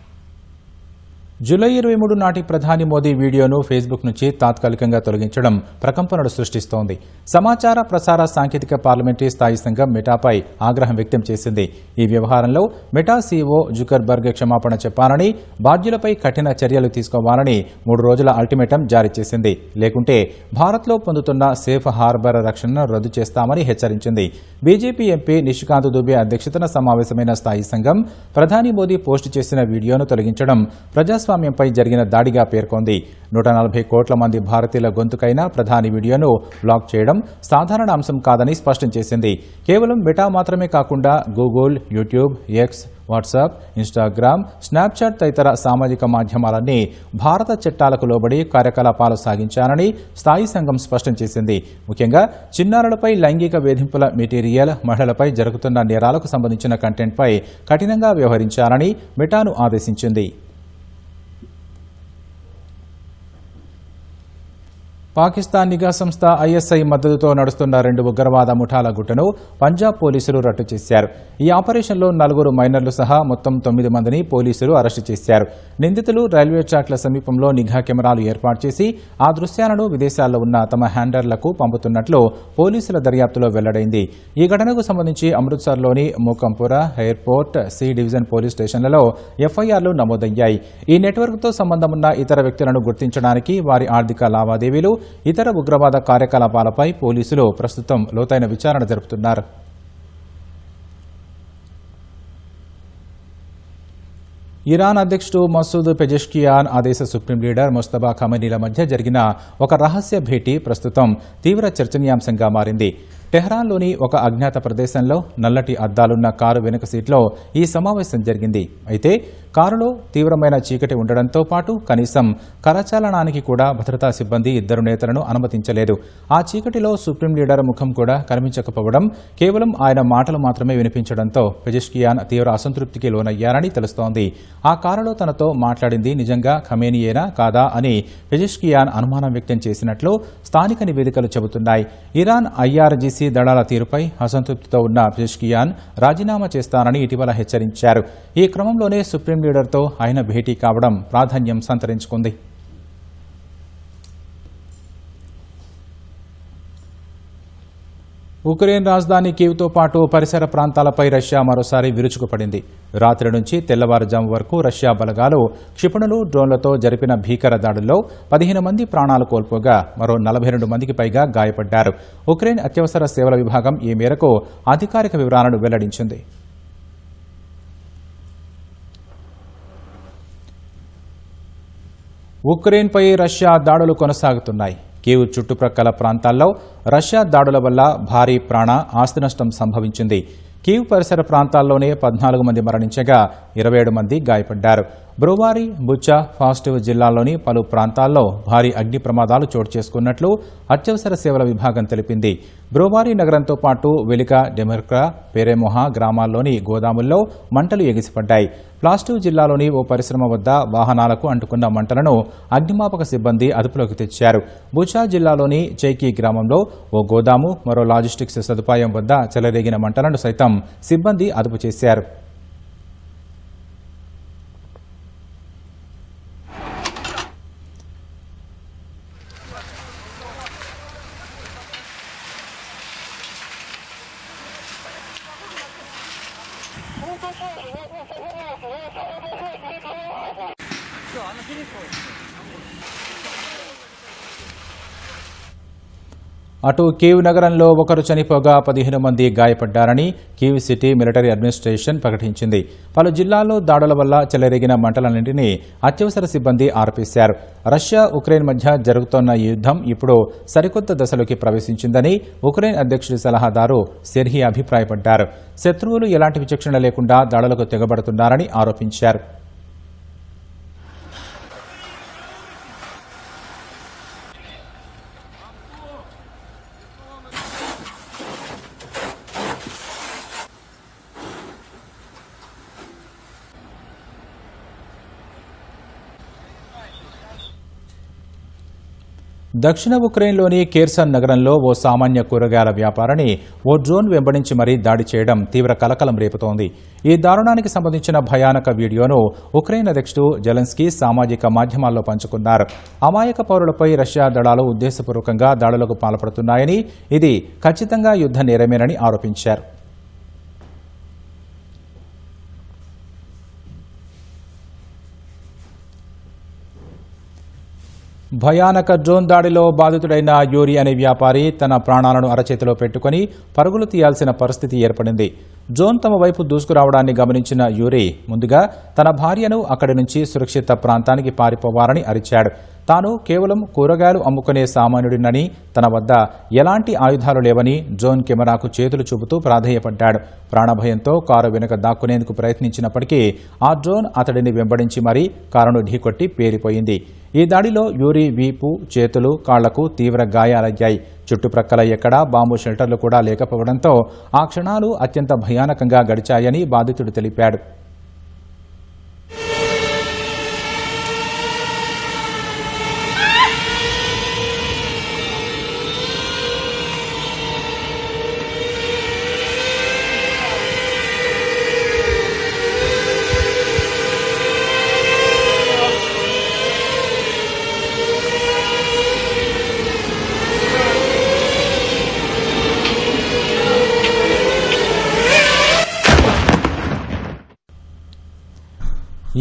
July 23 నాటి ప్రధాని మోదీ వీడియోను ఫేస్బుక్ నుంచి తాత్కాలికంగా తొలగించడం ప్రకంపనలు సృష్టిస్తోంది. సమాచార ప్రసార సాంకేతిక పార్లమెంటరీ స్థాయి సంఘం మెటాపై ఆగ్రహం వ్యక్తం చేసింది. ఈ వ్యవహారంలో మెటా CEO జుకర్బర్గ్ క్షమాపణ చెప్పాలని, బాధ్యులపై కఠిన చర్యలు తీసుకోవాలని 3 రోజుల అల్టిమేటం జారీ చేసింది. లేకుంటే భారత్లో పొందుతున్న సేఫ్ హార్బర్ రక్షణను రద్దు చేస్తామని హెచ్చరించింది. బీజేపీ ఎంపీ నిషికాంత్ దుబే అధ్యక్షతన సమావేశమైన స్థాయి సంఘం ప్రధాని మోదీ పోస్టు చేసిన వీడియోను తొలగించడం ప్రజాస్వామ్యంపై జరిగిన దాడిగా పేర్కొంది. 140 కోట్ల మంది భారతీయుల గొంతుకైన ప్రధాని వీడియోను బ్లాక్ చేయడం సాధారణ అంశం కాదని స్పష్టం చేసింది. కేవలం మెటా మాత్రమే కాకుండా Google, YouTube, X, WhatsApp, Instagram, Snapchat తదితర సామాజిక మాధ్యమాలన్నీ భారత చట్టాలకు లోబడి కార్యకలాపాలు సాగించారని స్థాయి సంఘం స్పష్టం చేసింది. ముఖ్యంగా చిన్నారులపై లైంగిక వేధింపుల మెటీరియల్, మహిళలపై జరుగుతున్న నేరాలకు సంబంధించిన కంటెంట్పై కఠినంగా వ్యవహరించాలని మెటాను ఆదేశించింది. పాకిస్తాన్ నిఘా సంస్థ ISI మద్దతుతో నడుస్తున్న 2 ఉగ్రవాద ముఠాల గుట్టును పంజాబ్ పోలీసులు రట్టు చేశారు. ఈ ఆపరేషన్లో 4 మైనర్లు సహా మొత్తం 9 మందిని పోలీసులు అరెస్టు చేశారు. నిందితులు రైల్వే ట్రాక్ల సమీపంలో నిఘా కెమెరాలు ఏర్పాటు చేసి ఆ దృశ్యాలను విదేశాల్లో ఉన్న తమ హ్యాండర్లకు పంపుతున్నట్లు పోలీసుల దర్యాప్తులో వెల్లడైంది. ఈ ఘటనకు సంబంధించి అమృత్సర్లోని మూకంపుర, ఎయిర్పోర్ట్, C డివిజన్ పోలీస్ స్టేషన్లలో FIRలు నమోదయ్యాయి. ఈ నెట్వర్క్తో సంబంధమున్న ఇతర వ్యక్తులను గుర్తించడానికి, వారి ఆర్థిక లావాదేవీలు, ఇతర ఉగ్రవాద కార్యకలాపాలపై పోలీసులు ప్రస్తుతం లోతైన విచారణ జరుపుతున్నారు. ఇరాన్ అధ్యక్షుడు మసూద్ పెజెష్కియాన్ ఆ దేశ సుప్రీం లీడర్ ముస్తఫా ఖమనీల మధ్య జరిగిన ఒక రహస్య భేటీ ప్రస్తుతం తీవ్ర చర్చనీయాంశంగా మారింది. టెహ్రాన్లోని ఒక అజ్ఞాత ప్రదేశంలో నల్లటి అద్దాలున్న కారు వెనుక సీట్లో ఈ సమావేశం జరిగింది. అయితే కారులో తీవ్రమైన చీకటి ఉండడంతో పాటు కనీసం కరచాలనానికి కూడా భద్రతా సిబ్బంది 2 నేతలను అనుమతించలేదు. ఆ చీకటిలో సుప్రీం లీడర్ ముఖం కూడా కనిపించకపోవడం, కేవలం ఆయన మాటలు మాత్రమే వినిపించడంతో పెజెష్కియాన్ తీవ్ర అసంతృప్తికి లోనయ్యారని తెలుస్తోంది. ఆ కారులో తనతో మాట్లాడింది నిజంగా ఖమేనీయేనా కాదా అని పెజెష్కియాన్ అనుమానం వ్యక్తం చేసినట్లు స్థానిక నివేదికలు చెబుతున్నాయి. ఇరాన్ IRGC దళాల తీరుపై అసంతృప్తితో ఉన్న పెజెష్కియాన్ రాజీనామా చేస్తానని ఇటీవల హెచ్చరించారు. ఈ క్రమంలోనే సుప్రీం లీడర్తో ఆయన భేటీ కావడం ప్రాధాన్యం సంతరించుకుంది. ఉక్రెయిన్ రాజధాని కీవ్తో పాటు పరిసర ప్రాంతాలపై రష్యా మరోసారి విరుచుకుపడింది. రాత్రి నుంచి తెల్లవారుజాము వరకు రష్యా బలగాలు క్షిపణులు, డ్రోన్లతో జరిపిన భీకర దాడుల్లో 15 మంది ప్రాణాలు కోల్పోగా మరో 42 మందికి పైగా గాయపడ్డారు. ఉక్రెయిన్ అత్యవసర సేవల విభాగం ఈ మేరకు అధికారిక వివరాలను వెల్లడించింది. ఉక్రెయిన్పై రష్యా దాడులు కొనసాగుతున్నాయి. కీవ్ చుట్టుప్రక్కల ప్రాంతాల్లో రష్యా దాడుల వల్ల భారీ ప్రాణ ఆస్తి నష్టం సంభవించింది. కీవ్ పరిసర ప్రాంతాల్లోనే 14 మంది మరణించగా 27 మంది గాయపడ్డారు. బ్రోవారీ, బుచ్చా, ఫాస్టివ్ జిల్లాల్లోని పలు ప్రాంతాల్లో భారీ అగ్ని ప్రమాదాలు చోటు చేసుకున్నట్లు అత్యవసర సేవల విభాగం తెలిపింది. బ్రోవారీ నగరంతో పాటు వెలికా, డెమెర్కా, పెరెమొహా గ్రామాల్లోని గోదాముల్లో మంటలు ఎగిసిపడ్డాయి. ప్లాస్టివ్ జిల్లాలోని ఓ పరిశ్రమ వద్ద వాహనాలకు అంటుకున్న మంటలను అగ్నిమాపక సిబ్బంది అదుపులోకి తెచ్చారు. బుచా జిల్లాలోని చైకీ గ్రామంలో ఓ గోదాము, మరో లాజిస్టిక్స్ సదుపాయం వద్ద చెలరేగిన మంటలను సైతం సిబ్బంది అదుపు చేశారు. అటు కీవ్ నగరంలో ఒకరు చనిపోగా 15 మంది గాయపడ్డారని కీవ్ సిటీ మిలిటరీ అడ్మినిస్ట్రేషన్ ప్రకటించింది. పలు జిల్లాల్లో దాడుల వల్ల చెలరేగిన మంటలన్నింటినీ అత్యవసర సిబ్బంది ఆర్పేశారు. రష్యా, ఉక్రెయిన్ మధ్య జరుగుతోన్న ఈ యుద్ధం ఇప్పుడు సరికొత్త దశలోకి ప్రవేశించిందని ఉక్రెయిన్ అధ్యక్షుడి సలహాదారు సెర్హీ అభిప్రాయపడ్డారు. శత్రువులు ఎలాంటి విచక్షణ లేకుండా దాడులకు తెగబడుతున్నారని ఆరోపించారు. దక్షిణ ఉక్రెయిన్లోని కేర్సన్ నగరంలో ఓ సామాన్య కూరగాయల వ్యాపారిని ఓ డ్రోన్ వెంబడించి మరీ దాడి చేయడం తీవ్ర కలకలం రేపుతోంది. ఈ దారుణానికి సంబంధించిన భయానక వీడియోను ఉక్రెయిన్ అధ్యక్షుడు జెలెన్స్కీ సామాజిక మాధ్యమాల్లో పంచుకున్నారు. అమాయక పౌరులపై రష్యా దళాలు ఉద్దేశపూర్వకంగా దాడులకు పాల్పడుతున్నాయని, ఇది ఖచ్చితంగా యుద్ధ నేరమేనని ఆరోపించారు. భయానక డ్రోన్ దాడిలో బాధితుడైన యూరి అనే వ్యాపారి తన ప్రాణాలను అరచేతిలో పెట్టుకుని పరుగులు తీయాల్సిన పరిస్థితి ఏర్పడింది. డ్రోన్ తమ వైపు దూసుకురావడాన్ని గమనించిన యూరి ముందుగా తన భార్యను అక్కడి నుంచి సురక్షిత ప్రాంతానికి పారిపోవాలని అరిచాడు. తాను కేవలం కూరగాయలు అమ్ముకునే సామాన్యుడినని, తన వద్ద ఎలాంటి ఆయుధాలు లేవని డ్రోన్ కెమెరాకు చేతులు చూపుతూ ప్రాధేయపడ్డాడు. ప్రాణభయంతో కారు వెనుక దాక్కునేందుకు ప్రయత్నించినప్పటికీ ఆ డ్రోన్ అతడిని వెంబడించి మరీ కారును ఢీకొట్టి పేలిపోయింది. ఈ దాడిలో యూరి వీపు, చేతులు, కాళ్లకు తీవ్ర గాయాలయ్యాయి. చుట్టుప్రక్కల ఎక్కడా బాంబు షెల్టర్లు కూడా లేకపోవడంతో ఆ క్షణాలు అత్యంత భయానకంగా గడిచాయని బాధితుడు తెలిపాడు.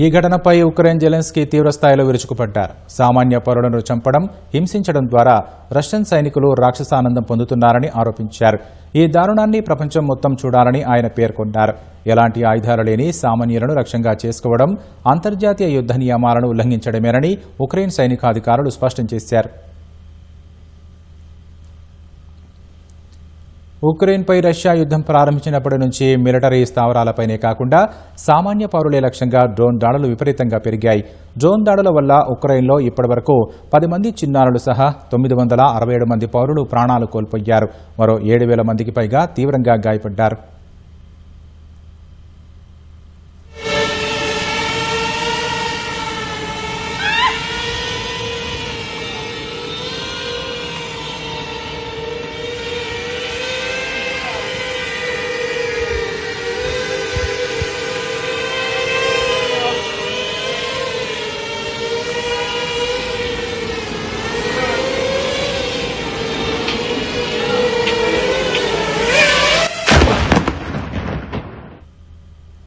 ఈ ఘటనపై ఉక్రెయిన్ జెలెన్స్కీ తీవ్రస్థాయిలో విరుచుకుపడ్డారు. సామాన్య పౌరులను చంపడం, హింసించడం ద్వారా రష్యన్ సైనికులు రాక్షసానందం పొందుతున్నారని ఆరోపించారు. ఈ దారుణాన్ని ప్రపంచం మొత్తం చూడాలని ఆయన పేర్కొన్నారు. ఎలాంటి ఆయుధాలు లేని సామాన్యులను లక్ష్యంగా చేసుకోవడం అంతర్జాతీయ యుద్ధ నియమాలను ఉల్లంఘించడమేనని ఉక్రెయిన్ సైనికాధికారులు స్పష్టం చేశారు. ఉక్రెయిన్పై రష్యా యుద్ధం ప్రారంభించినప్పటి నుంచి మిలిటరీ స్థావరాలపైనే కాకుండా సామాన్య పౌరులే లక్ష్యంగా డ్రోన్ దాడులు విపరీతంగా పెరిగాయి. డ్రోన్ దాడుల వల్ల ఉక్రెయిన్లో ఇప్పటివరకు 10 మంది చిన్నారులు సహా 967 మంది పౌరులు ప్రాణాలు కోల్పోయారు. మరో 7,000 మందికి పైగా తీవ్రంగా గాయపడ్డారు.